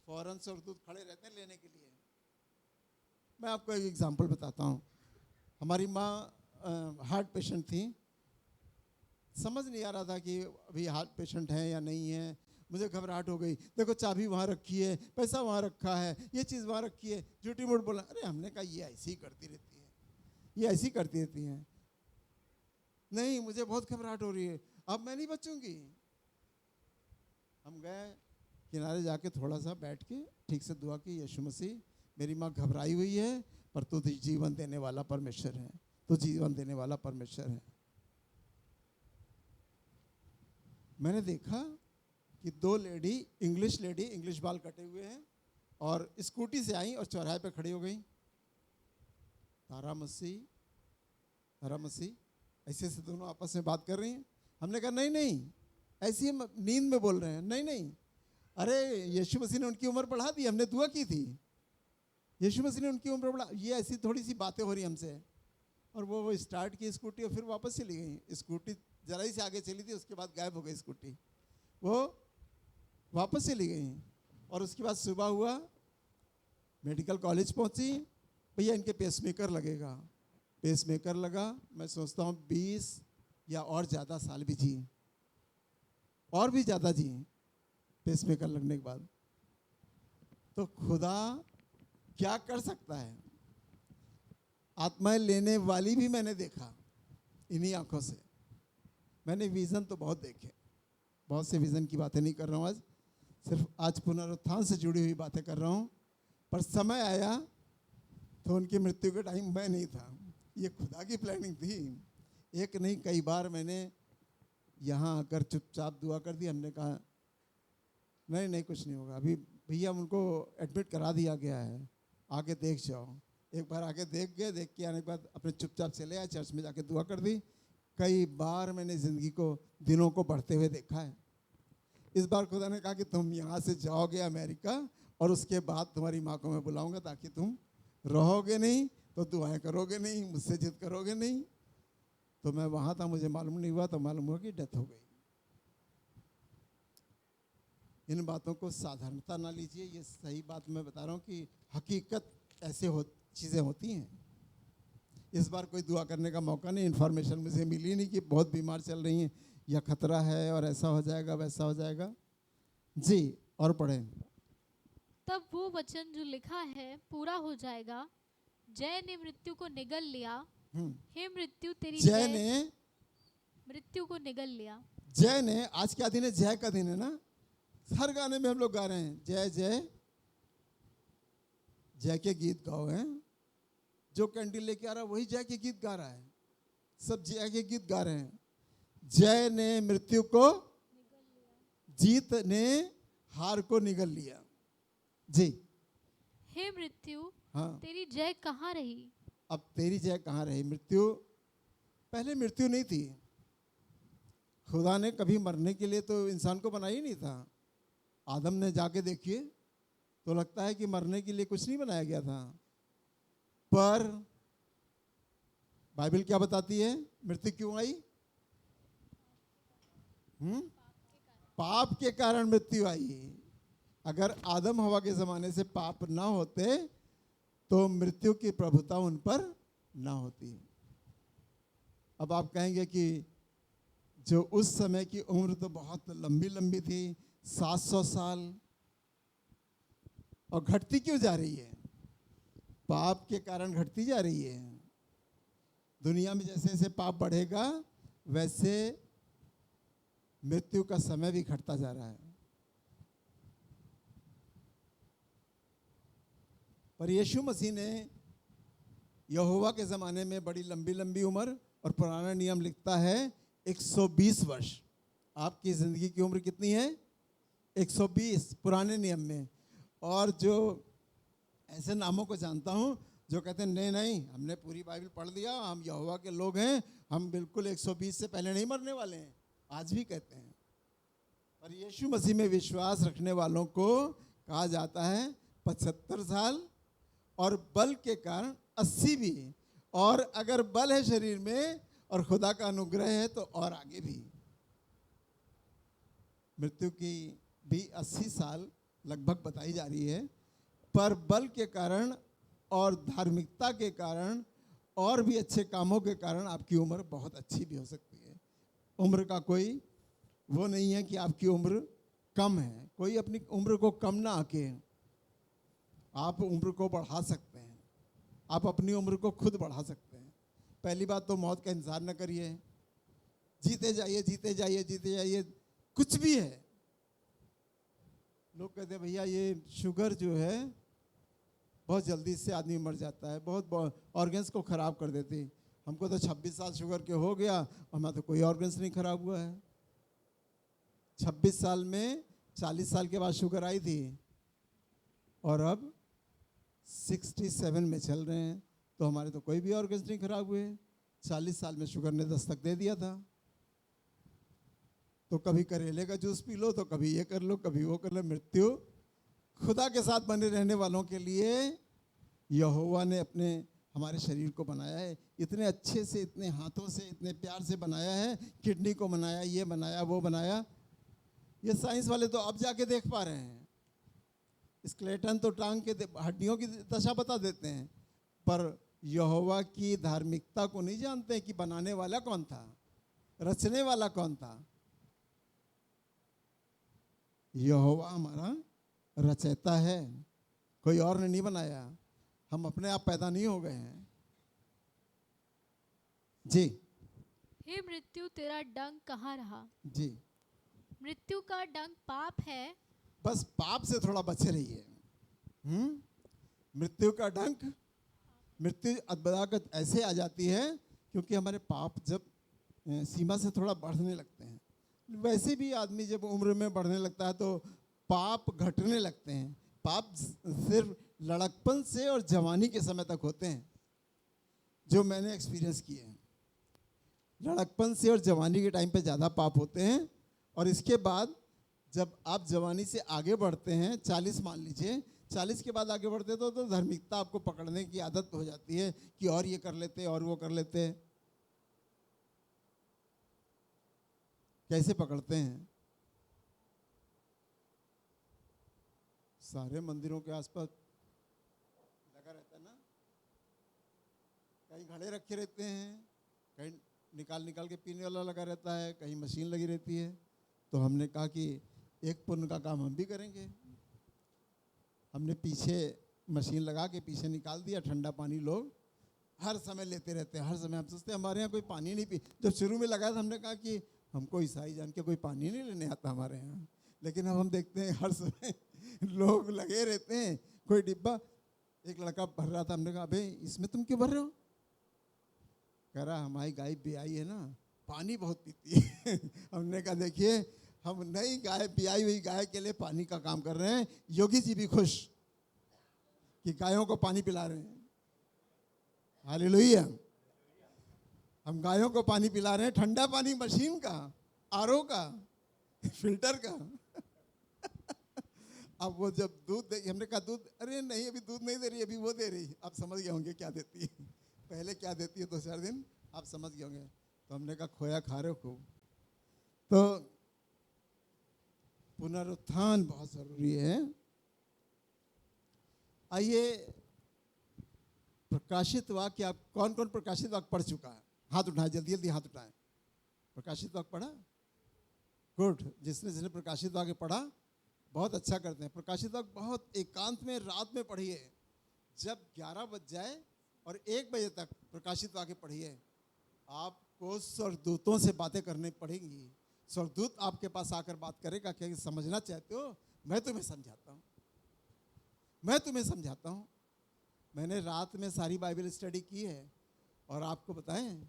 फौरन से दूत खड़े रहते हैं लेने के लिए। मैं आपको एक एग्जांपल बताता हूँ। हमारी माँ हार्ट पेशेंट थी, समझ नहीं आ रहा था कि अभी हार्ट पेशेंट है या नहीं है। मुझे घबराहट हो गई, देखो चाबी वहाँ रखी है, पैसा वहाँ रखा है, ये चीज़ वहाँ रखी है, झूठी मूठ बोला। अरे हमने कहा ये ऐसी ही करती रहती है, ये ऐसी करती रहती हैं। नहीं, मुझे बहुत घबराहट हो रही है, अब मैं नहीं बचूंगी। हम गए किनारे जाके थोड़ा सा बैठ के ठीक से दुआ की, यीशु मसीह मेरी माँ घबराई हुई है पर तू जीवन देने वाला परमेश्वर है, तू जीवन देने वाला परमेश्वर है। मैंने देखा कि दो लेडी इंग्लिश बाल कटे हुए हैं और स्कूटी से आई और चौराहे पे खड़ी हो गई। तारा मसीह ऐसे से दोनों आपस में बात कर रही हैं। हमने कहा नहीं ऐसी हम नींद में बोल रहे हैं। नहीं, अरे यीशु मसीह ने उनकी उम्र बढ़ा दी, हमने दुआ की थी, यीशु मसीह ने उनकी उम्र बढ़ा, ये ऐसी थोड़ी सी बातें हो रही हमसे। और वो स्टार्ट की स्कूटी और फिर वापस चली गई। स्कूटी जरा ही से आगे चली थी, उसके बाद गायब हो गई स्कूटी, वो वापस चली गई। और उसके बाद सुबह हुआ, मेडिकल कॉलेज पहुंची, भैया इनके पेसमेकर लगेगा। पेसमेकर लगा। मैं सोचता हूँ 20 या और ज़्यादा साल भी जी, और भी ज़्यादा जी पेसमेकर लगने के बाद। तो खुदा क्या कर सकता है। आत्माएं लेने वाली भी मैंने देखा इन्हीं आंखों से। मैंने विज़न तो बहुत देखे, बहुत से विज़न की बातें नहीं कर रहा हूँ आज, सिर्फ आज पुनरुत्थान से जुड़ी हुई बातें कर रहा हूँ। पर समय आया तो उनकी मृत्यु के टाइम मैं नहीं था, ये खुदा की प्लानिंग थी। एक नहीं कई बार मैंने यहाँ आकर चुपचाप दुआ कर दी। हमने कहा नहीं कुछ नहीं होगा, अभी भैया उनको एडमिट करा दिया गया है, आके देख जाओ। एक बार आके देख गए, देख के आने के बाद अपने चुपचाप चले आए, चर्च में जाके दुआ कर दी। कई बार मैंने ज़िंदगी को दिनों को बढ़ते हुए देखा है। इस बार खुदा ने कहा कि तुम यहाँ से जाओगे अमेरिका और उसके बाद तुम्हारी माँ को मैं बुलाऊंगा, ताकि तुम रहोगे नहीं तो दुआएं करोगे नहीं, मुझसे जिद करोगे नहीं। तो मैं वहाँ था, मुझे मालूम नहीं हुआ, तो मालूम हुआ कि डेथ हो गई। इन बातों को साधारणता ना लीजिए, ये सही बात मैं बता रहा हूँ कि हकीकत ऐसे चीज़ें होती हैं। इस बार कोई दुआ करने का मौका नहीं, इन्फॉर्मेशन मुझे मिली नहीं कि बहुत बीमार चल रही हैं या खतरा है और ऐसा हो जाएगा वैसा हो जाएगा जी। और पढ़ें। तब वो वचन जो लिखा है पूरा हो जाएगा, जय ने मृत्यु को निगल लिया, हे मृत्यु तेरी जय ने मृत्यु को निगल लिया। जय ने, आज क्या दिन है? जय का दिन है ना। हर गाने में हम लोग गा रहे हैं जय जय जय के गीत गाओ हैं। जो कैंडल लेके आ रहा है वही जय के गीत गा रहा है, सब जय के गीत गा रहे हैं। जय ने मृत्यु को, जीत ने हार को निगल लिया जी। हे मृत्यु, हाँ, तेरी जय कहाँ रही? अब तेरी जय कहाँ रही? मृत्यु, पहले मृत्यु नहीं थी। खुदा ने कभी मरने के लिए तो इंसान को बनाया ही नहीं था। आदम ने जाके देखिए तो लगता है कि मरने के लिए कुछ नहीं बनाया गया था। पर बाइबल क्या बताती है? मृत्यु क्यों आई? पाप के कारण मृत्यु आई। अगर आदम हवा के ज़माने से पाप ना होते तो मृत्यु की प्रभुता उन पर ना होती। अब आप कहेंगे कि जो उस समय की उम्र तो बहुत लंबी लंबी थी, 700 साल, और घटती क्यों जा रही है? पाप के कारण घटती जा रही है। दुनिया में जैसे जैसे पाप बढ़ेगा वैसे मृत्यु का समय भी घटता जा रहा है। पर यीशु मसीह ने यहोवा के ज़माने में बड़ी लंबी लंबी उम्र, और पुराना नियम लिखता है 120 वर्ष। आपकी ज़िंदगी की उम्र कितनी है? 120 पुराने नियम में। और जो ऐसे नामों को जानता हूँ जो कहते हैं नहीं नहीं हमने पूरी बाइबल पढ़ लिया, हम यहोवा के लोग हैं, हम बिल्कुल 120 से पहले नहीं मरने वाले हैं, आज भी कहते हैं। और यीशु मसीह में विश्वास रखने वालों को कहा जाता है 75 साल, और बल के कारण 80 भी। और अगर बल है शरीर में और खुदा का अनुग्रह है तो और आगे भी। मृत्यु की भी 80 साल लगभग बताई जा रही है। पर बल के कारण और धार्मिकता के कारण और भी अच्छे कामों के कारण आपकी उम्र बहुत अच्छी भी हो सकती है। उम्र का कोई वो नहीं है कि आपकी उम्र कम है। कोई अपनी उम्र को कम ना आके आप उम्र को बढ़ा सकते हैं। आप अपनी उम्र को खुद बढ़ा सकते हैं। पहली बात तो मौत का इंतजार न करिए, जीते जाइए जीते जाइए जीते जाइए। कुछ भी है, लोग कहते हैं भैया ये शुगर जो है बहुत जल्दी से आदमी मर जाता है, बहुत ऑर्गन्स को ख़राब कर देती है। हमको तो 26 साल शुगर के हो गया, हमारा तो कोई ऑर्गन्स नहीं खराब हुआ है। 26 साल में 40 साल के बाद शुगर आई थी और अब 67 में चल रहे हैं, तो हमारे तो कोई भी ऑर्गन्स नहीं खराब हुए। 40 साल में शुगर ने दस्तक दे दिया था। तो कभी करेले का जूस पी लो, तो कभी ये कर लो, कभी वो कर लो। मृत्यु खुदा के साथ बने रहने वालों के लिए यहोवा ने अपने हमारे शरीर को बनाया है, इतने अच्छे से, इतने हाथों से, इतने प्यार से बनाया है। किडनी को बनाया, ये बनाया, वो बनाया। ये साइंस वाले तो अब जाके देख पा रहे हैं। स्केलेटन तो टांग के हड्डियों की दशा बता देते हैं, पर यहोवा की धार्मिकता को नहीं जानते कि बनाने वाला कौन था, रचने वाला कौन था। यहोवा हमारा रचयिता है, कोई और ने नहीं बनाया। हम अपने आप पैदा नहीं हो गए हैं जी। हे मृत्यु तेरा डंक कहाँ रहा? जी, मृत्यु का डंक पाप है। बस पाप से थोड़ा बचे रहिए। मृत्यु का डंक, मृत्यु अद्भुत ऐसे आ जाती है क्योंकि हमारे पाप जब सीमा से थोड़ा बढ़ने लगते हैं। वैसे भी आदमी जब उम्र में बढ़ने लगता है तो पाप घटने लगते हैं। पाप सिर्फ लड़कपन से और जवानी के समय तक होते हैं, जो मैंने एक्सपीरियंस किए हैं। लड़कपन से और जवानी के टाइम पे ज़्यादा पाप होते हैं, और इसके बाद जब आप जवानी से आगे बढ़ते हैं, 40 मान लीजिए, 40 के बाद आगे बढ़ते तो धार्मिकता आपको पकड़ने की आदत हो जाती है कि और ये कर लेते और वो कर लेते। कैसे पकड़ते हैं? सारे मंदिरों के आसपास लगा रहता है ना, कहीं घड़े रखे रहते हैं, कहीं निकाल के पीने वाला लगा रहता है, कहीं मशीन लगी रहती है। तो हमने कहा कि एक पुण्य का काम हम भी करेंगे। हमने पीछे मशीन लगा के पीछे निकाल दिया ठंडा पानी। लोग हर समय लेते रहते हैं, हर समय। हम सोचते हमारे यहाँ कोई पानी नहीं पी। जब शुरू में लगाया था हमने कहा कि हमको ईसाई जान के कोई पानी नहीं लेने आता हमारे यहाँ, लेकिन अब हम देखते हैं हर समय लोग लगे रहते हैं। कोई डिब्बा, एक लड़का भर रहा था, हमने कहा भाई इसमें तुम क्यों भर रहे हो? कह रहा हमारी गाय ब्याई है ना, पानी बहुत पीती है। हमने कहा देखिए, हम नई गाय, ब्याई हुई गाय के लिए पानी का काम कर रहे हैं। योगी जी भी खुश कि गायों को पानी पिला रहे हैं। हालेलुया। हम गायों को पानी पिला रहे हैं, ठंडा पानी, मशीन का, आरओ का, फिल्टर का। अब वो जब दूध दे, हमने कहा दूध, अरे नहीं अभी दूध नहीं दे रही, अभी वो दे रही। आप समझ गए होंगे क्या देती है, पहले क्या देती है 2-4 दिन आप समझ गए होंगे। तो हमने कहा खोया खा रहे हो खूब। तो पुनरुत्थान बहुत जरूरी है। आइए, प्रकाशित वाक्य, आप कौन कौन प्रकाशित वाक्य पढ़ चुका है? हाथ उठाएं, जल्दी जल्दी हाथ उठाएं। प्रकाशित वाक्य पढ़ा? गुड। जिसने जिसने प्रकाशित वाक्य पढ़ा बहुत अच्छा करते हैं। प्रकाशित वाक्य बहुत एकांत में रात में पढ़िए, जब 11 बज जाए और 1 बजे तक प्रकाशित वाक्य पढ़िए। आपको स्वर्गदूतों से बातें करनी पड़ेंगी। स्वर्गदूत आपके पास आकर बात करेगा, क्या समझना चाहते हो? मैं तुम्हें समझाता हूँ, मैं तुम्हें समझाता हूँ। मैंने रात में सारी बाइबल स्टडी की है, और आपको बताएं,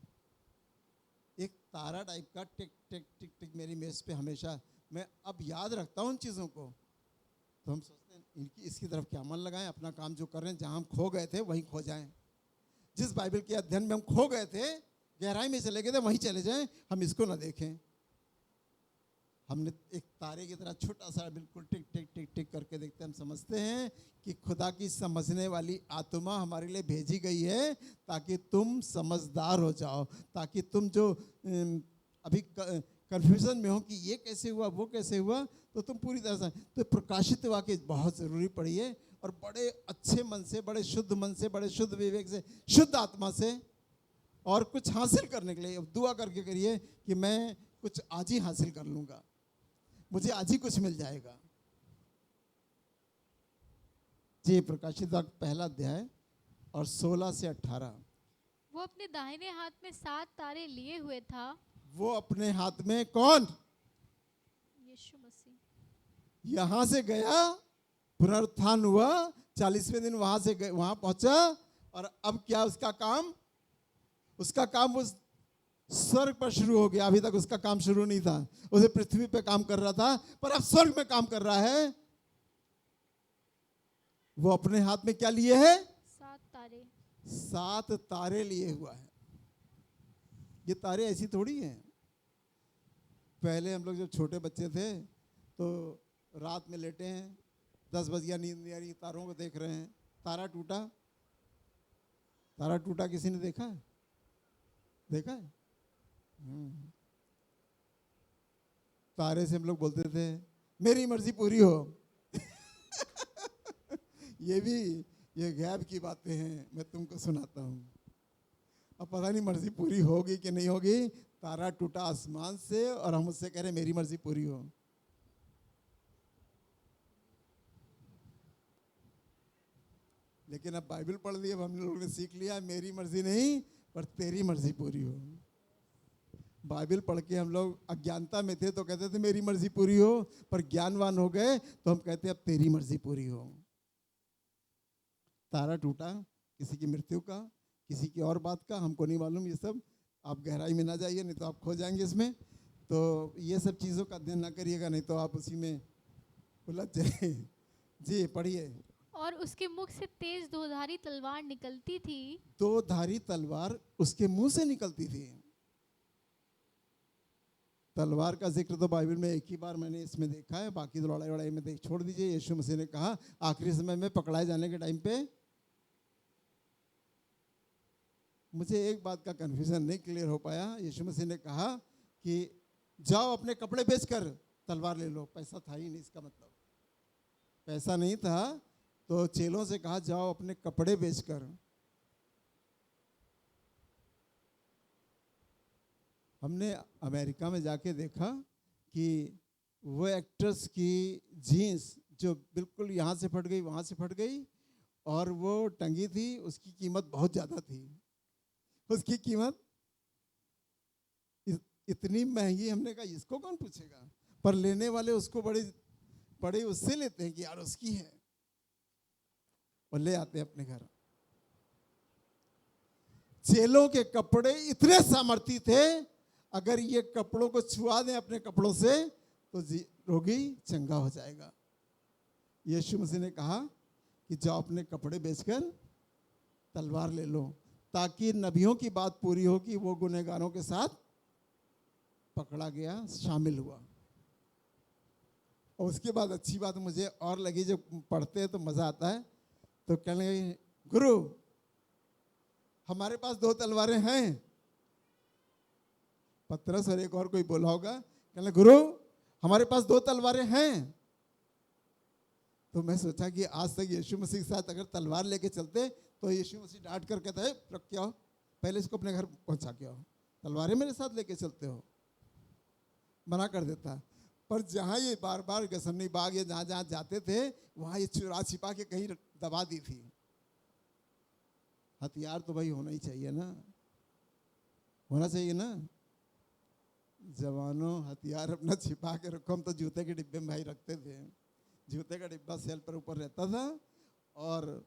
एक तारा टाइप का टिक टिक टिक टिक मेरी मेज पे हमेशा, मैं अब याद रखता हूँ उन चीज़ों को। तो हम सोचते हैं इनकी, इसकी तरफ क्या मन लगाएं, अपना काम जो कर रहे हैं, जहाँ हम खो गए थे वहीं खो जाएं। जिस बाइबल के अध्ययन में हम खो गए थे, गहराई में चले गए थे, वहीं चले जाएं, हम इसको ना देखें। हमने एक तारे की तरह छोटा सा बिल्कुल टिक टिक टिक टिक करके देखते हैं। हम समझते हैं कि खुदा की समझने वाली आत्मा हमारे लिए भेजी गई है ताकि तुम समझदार हो जाओ, ताकि तुम जो अभी कन्फ्यूजन में हो कि ये कैसे हुआ, वो कैसे हुआ, तो तुम पूरी तरह से। तो प्रकाशित वाक्य बहुत ज़रूरी पढ़िए, और बड़े अच्छे मन से, बड़े शुद्ध मन से, बड़े शुद्ध विवेक से, शुद्ध आत्मा से, और कुछ हासिल करने के लिए दुआ करके करिए कि मैं कुछ आज ही हासिल कर लूँगा, मुझे आज ही कुछ मिल जाएगा। जी, प्रकाशित वाक्य पहला अध्याय और 16 से 18। वो अपने दाहिने हाथ में 7 तारे लिए हुए था। वो अपने हाथ में कौन? यीशु मसीह। यहां से गया, पुनरुत्थान हुआ, 40वें दिन वहां से वहां पहुंचा, और अब क्या उसका काम? उसका काम उस स्वर्ग पर शुरू हो गया। अभी तक उसका काम शुरू नहीं था, उसे पृथ्वी पे काम कर रहा था, पर अब स्वर्ग में काम कर रहा है। वो अपने हाथ में क्या लिए है? 7 तारे। 7 तारे लिए हुआ है। ये तारे ऐसी थोड़ी हैं। पहले हम लोग जब छोटे बच्चे थे तो रात में लेटे हैं, 10 बज गया, नींद नहीं आ रही, तारों को देख रहे हैं, तारा टूटा। तारा टूटा किसी ने देखा है? देखा है? तारे से हम लोग बोलते थे मेरी मर्जी पूरी हो। ये गैब की बातें हैं, मैं तुमको सुनाता हूँ। अब पता नहीं मर्जी पूरी होगी कि नहीं होगी। तारा टूटा आसमान से और हम उससे कह रहे मेरी मर्जी पूरी हो। लेकिन अब बाइबल पढ़ ली, अब हम लोगों ने सीख लिया मेरी मर्जी नहीं पर तेरी मर्जी पूरी हो। बाइबल पढ़ के हम लोग अज्ञानता में थे तो कहते थे मेरी मर्जी पूरी हो, पर ज्ञानवान हो गए तो हम कहते हैं अब तेरी मर्जी पूरी हो। तारा टूटा, किसी की मृत्यु का, किसी की और बात का, हमको नहीं मालूम। ये सब आप गहराई में ना जाइए, नहीं तो आप खो जाएंगे इसमें। तो ये सब चीज़ों का अध्ययन ना करिएगा, नहीं तो आप उसी में उलझ जाए। जी पढ़िए। और उसके मुख से तेज दोधारी तलवार निकलती थी। 2 धारी तलवार उसके मुंह से निकलती थी। तलवार का जिक्र तो बाइबल में एक ही बार मैंने इसमें देखा है, बाकी तो लड़ाई वड़ाई में देख छोड़ दीजिए। यीशु मसीह ने कहा आखिरी समय में पकड़ाए जाने के टाइम पे, मुझे एक बात का कन्फ्यूजन नहीं क्लियर हो पाया। यीशु मसीह ने कहा कि जाओ अपने कपड़े बेचकर तलवार ले लो। पैसा था ही नहीं, इसका मतलब पैसा नहीं था, तो चेलों से कहा जाओ अपने कपड़े बेचकर। हमने अमेरिका में जाके देखा कि वो एक्ट्रेस की जीन्स जो बिल्कुल यहाँ से फट गई, वहाँ से फट गई, और वो टंगी थी, उसकी कीमत बहुत ज़्यादा थी। उसकी कीमत इतनी महंगी, हमने कहा इसको कौन पूछेगा, पर लेने वाले उसको बड़े उससे लेते हैं कि यार उसकी है, और ले आते हैं अपने घर। चेलों के कपड़े इतने सामर्थी थे, अगर ये कपड़ों को छुआ दें अपने कपड़ों से तो रोगी चंगा हो जाएगा। यीशु मसीह ने कहा कि जाओ अपने कपड़े बेचकर तलवार ले लो, ताकि नबियों की बात पूरी हो कि वो गुनहगारों के साथ पकड़ा गया, शामिल हुआ। और उसके बाद अच्छी बात मुझे और लगी, जब पढ़ते हैं तो मज़ा आता है। तो कहने लगे गुरु हमारे पास 2 तलवारें हैं। पतरस और एक और कोई बोला होगा, कहने गुरु हमारे पास 2 तलवारें हैं। तो मैं सोचा कि आज तक यीशु मसीह के साथ अगर तलवार लेके चलते तो यीशु मसीह डांट कर कहता है रख के आओ, पहले इसको अपने घर पहुंचा के आओ, तलवारें मेरे साथ लेके चलते हो, मना कर देता। पर जहाँ ये बार बार गसमनी बाग या जहाँ जहाँ जाते थे वहाँ ये चुरा छिपा के कहीं दबा दी थी। हथियार तो भाई होना ही चाहिए ना, होना चाहिए ना। जवानों हथियार अपना छिपा के रखो। हम तो जूते के डिब्बे में भाई रखते थे, जूते का डिब्बा सेल पर ऊपर रहता था, और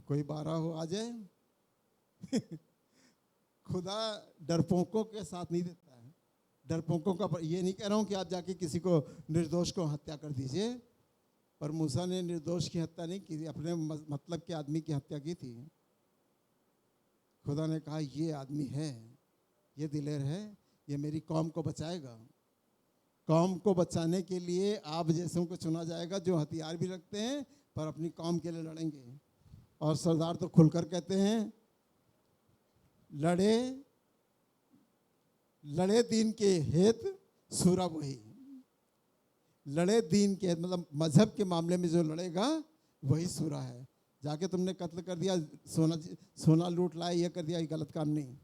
कोई 12 हो आ जाए खुदा डरपोकों के साथ नहीं देता है। डरपोकों का ये नहीं कह रहा हूँ कि आप जाके किसी को निर्दोष को हत्या कर दीजिए, पर मूसा ने निर्दोष की हत्या नहीं की, अपने मतलब के आदमी की हत्या की थी। खुदा ने कहा ये आदमी है, ये दिलेर है, ये मेरी कौम को बचाएगा। कौम को बचाने के लिए आप जैसों को चुना जाएगा जो हथियार भी रखते हैं पर अपनी कौम के लिए लड़ेंगे। और सरदार तो खुलकर कहते हैं लड़े दीन के हेत सूरा वही। लड़े दीन के मतलब मजहब के मामले में जो लड़ेगा वही सूरा है। जाके तुमने कत्ल कर दिया, सोना लूट लाया, ये कर दिया, ये गलत काम नहीं,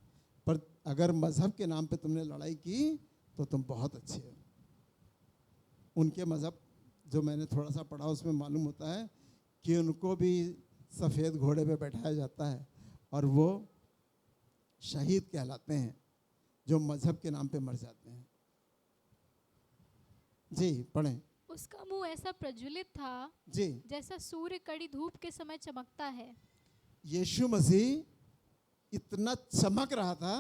पर अगर मजहब के नाम पे तुमने लड़ाई की तो तुम बहुत अच्छे हो। उनके मजहब जो मैंने थोड़ा सा पढ़ा उसमें मालूम होता है कि उनको भी सफ़ेद घोड़े पे बैठाया जाता है और वो शहीद कहलाते हैं जो मजहब के नाम पे मर जाते हैं। जी पढ़ें। उसका मुंह ऐसा प्रज्वलित था जी। जैसा सूर्य कड़ी धूप के समय चमकता है। यीशु मसीह इतना चमक रहा था,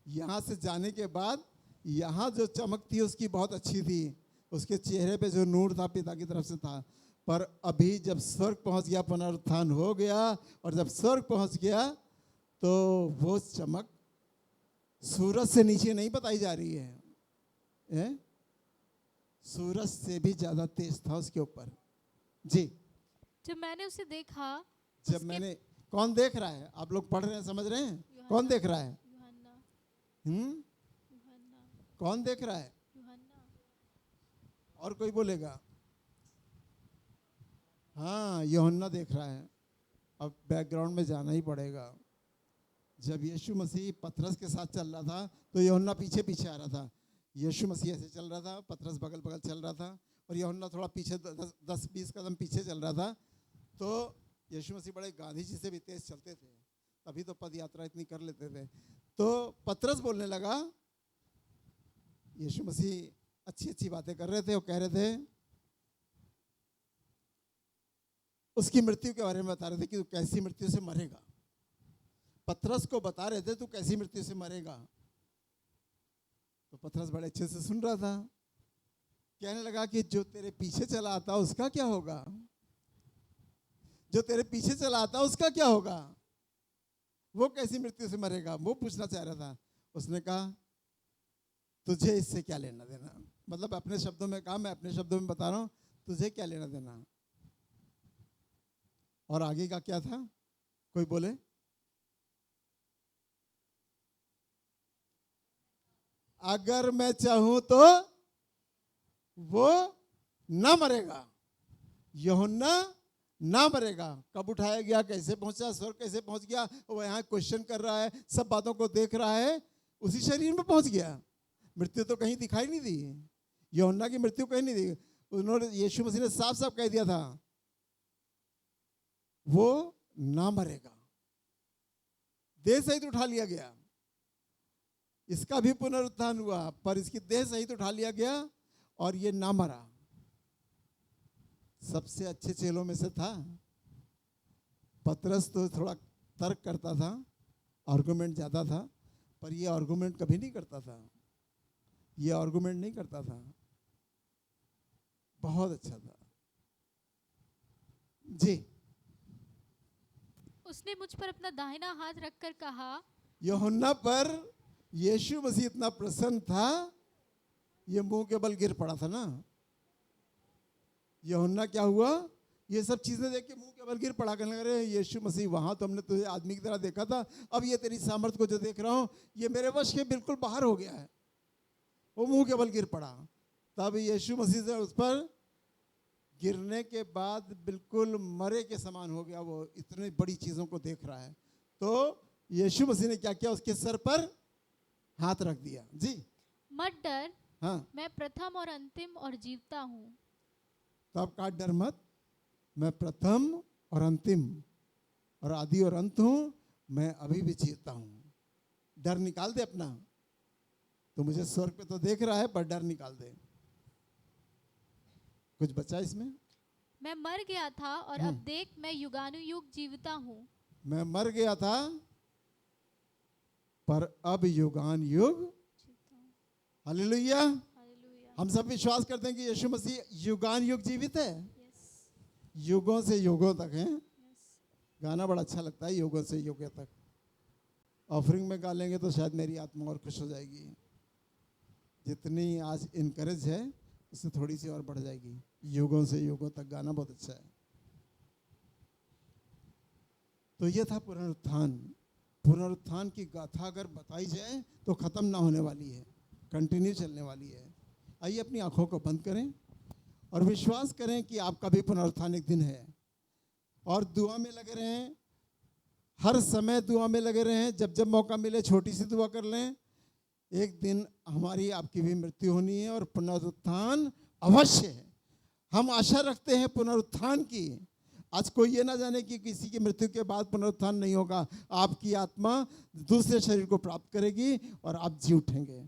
यहाँ से जाने के बाद यहाँ जो चमक थी उसकी बहुत अच्छी थी, उसके चेहरे पे जो नूर था पिता की तरफ से था। पर अभी जब स्वर्ग पहुंच गया, पुनरुत्थान हो गया, और जब स्वर्ग पहुंच गया तो वो चमक सूरज से नीचे नहीं बताई जा रही है, सूरज से भी ज्यादा तेज था उसके ऊपर। जी। जब मैंने उसे देखा, जब मैंने, कौन देख रहा है? आप लोग पढ़ रहे हैं, समझ रहे हैं? कौन देख रहा है? यूहन्ना, यूहन्ना, कौन देख रहा है? यूहन्ना। और कोई बोलेगा? हाँ, यूहन्ना देख रहा है। अब बैकग्राउंड में जाना ही पड़ेगा। जब यीशु मसीह पतरस के साथ चल रहा था तो यूहन्ना पीछे पीछे आ रहा था। यीशु मसीह ऐसे चल रहा था, पतरस बगल बगल चल रहा था, और यूहन्ना थोड़ा पीछे 10-20 कदम पीछे चल रहा था। तो यीशु मसीह बड़े गांधी जी से भी तेज चलते थे, तभी तो पद यात्रा इतनी कर लेते थे। तो पतरस बोलने लगा, यीशु मसीह अच्छी अच्छी बातें कर रहे थे, वो कह रहे थे, उसकी मृत्यु के बारे में बता रहे थे कि तू कैसी मृत्यु से मरेगा। पतरस को बता रहे थे तू कैसी मृत्यु से मरेगा। तो पतरस बड़े अच्छे से सुन रहा था। कहने लगा कि जो तेरे पीछे चला आता उसका क्या होगा? जो तेरे पीछे चला आता उसका क्या होगा? वो कैसी मृत्यु से मरेगा, वो पूछना चाह रहा था। उसने कहा तुझे इससे क्या लेना देना? मतलब अपने शब्दों में कहा, मैं अपने शब्दों में बता रहा हूं, तुझे क्या लेना देना? और आगे का क्या था? कोई बोले? अगर मैं चाहूं तो वो ना मरेगा। यूहन्ना ना मरेगा। कब उठाया गया, कैसे पहुंचा, स्वर्ग कैसे पहुंच गया, वो यहाँ क्वेश्चन कर रहा है, सब बातों को देख रहा है, उसी शरीर में पहुंच गया। मृत्यु तो कहीं दिखाई नहीं दी, यूहन्ना की मृत्यु कहीं नहीं दी। उन्होंने, यीशु मसीह ने साफ साफ कह दिया था वो ना मरेगा, देह सहित उठा लिया गया। इसका भी पुनरुत्थान हुआ, पर इसकी देह सहित उठा लिया गया और ये ना मरा। सबसे अच्छे चेलों में से था। पतरस तो थोड़ा तर्क करता था, आर्गुमेंट ज्यादा था, पर ये आर्गुमेंट कभी नहीं करता था। ये आर्गुमेंट नहीं करता था। बहुत अच्छा था। जी। उसने मुझ पर अपना दाहिना हाथ रखकर कहा। यूहन्ना पर यीशु मसीह इतना प्रसन्न था, ये मुंह के बल गिर पड़ा था ना। यूहन्ना क्या हुआ, ये सब चीजें देख के मुंह के बल गिर पड़ा, कहने लगे यीशु मसीह वहां तो हमने तुझे आदमी की तरह देखा था, अब ये तेरी सामर्थ्य को जो देख रहा हूं ये मेरे वश के बिल्कुल बाहर हो गया है। वो मुंह के बल गिर पड़ा। तब यीशु मसीह से उस पर गिरने के बाद बिल्कुल मरे के समान हो गया। वो इतनी बड़ी चीजों को देख रहा है। तो यीशु मसीह ने क्या किया, उसके सर पर हाथ रख दिया। जी। मत डर, हाँ, मैं प्रथम और अंतिम और जीवता हूँ। तब का डर मत, मैं प्रथम और अंतिम और आदि और अंत हूं, मैं अभी भी जीता हूं। डर निकाल दे अपना। तो मुझे स्वर्ग पे तो देख रहा है, पर डर निकाल दे। कुछ बचा इसमें? मैं मर गया था और अब देख मैं युगानुयुग जीविता हूँ। मैं मर गया था पर अब युगान युग। हालेलुया। हालेलुया। हम सब विश्वास करते हैं कि यीशु मसीह युगान युग जीवित है। यस, युगों से युगों तक है। यस। गाना बड़ा अच्छा लगता है, युगों से युगों तक। ऑफरिंग में गा लेंगे तो शायद मेरी आत्मा और खुश हो जाएगी। जितनी आज इनकरेज है उससे थोड़ी सी और बढ़ जाएगी। युगों से युगों तक गाना बहुत अच्छा है। तो ये था पुनरुत्थान। पुनरुत्थान की गाथा अगर बताई जाए तो खत्म ना होने वाली है, कंटिन्यू चलने वाली है। आइए अपनी आंखों को बंद करें और विश्वास करें कि आपका भी पुनरुत्थान एक दिन है। और दुआ में लगे रहें, हर समय दुआ में लगे रहें। जब जब मौका मिले छोटी सी दुआ कर लें। एक दिन हमारी आपकी भी मृत्यु होनी है और पुनरुत्थान अवश्य है। हम आशा रखते हैं पुनरुत्थान की। आज कोई ये ना जाने कि किसी की मृत्यु के बाद पुनरुत्थान नहीं होगा। आपकी आत्मा दूसरे शरीर को प्राप्त करेगी और आप जी उठेंगे।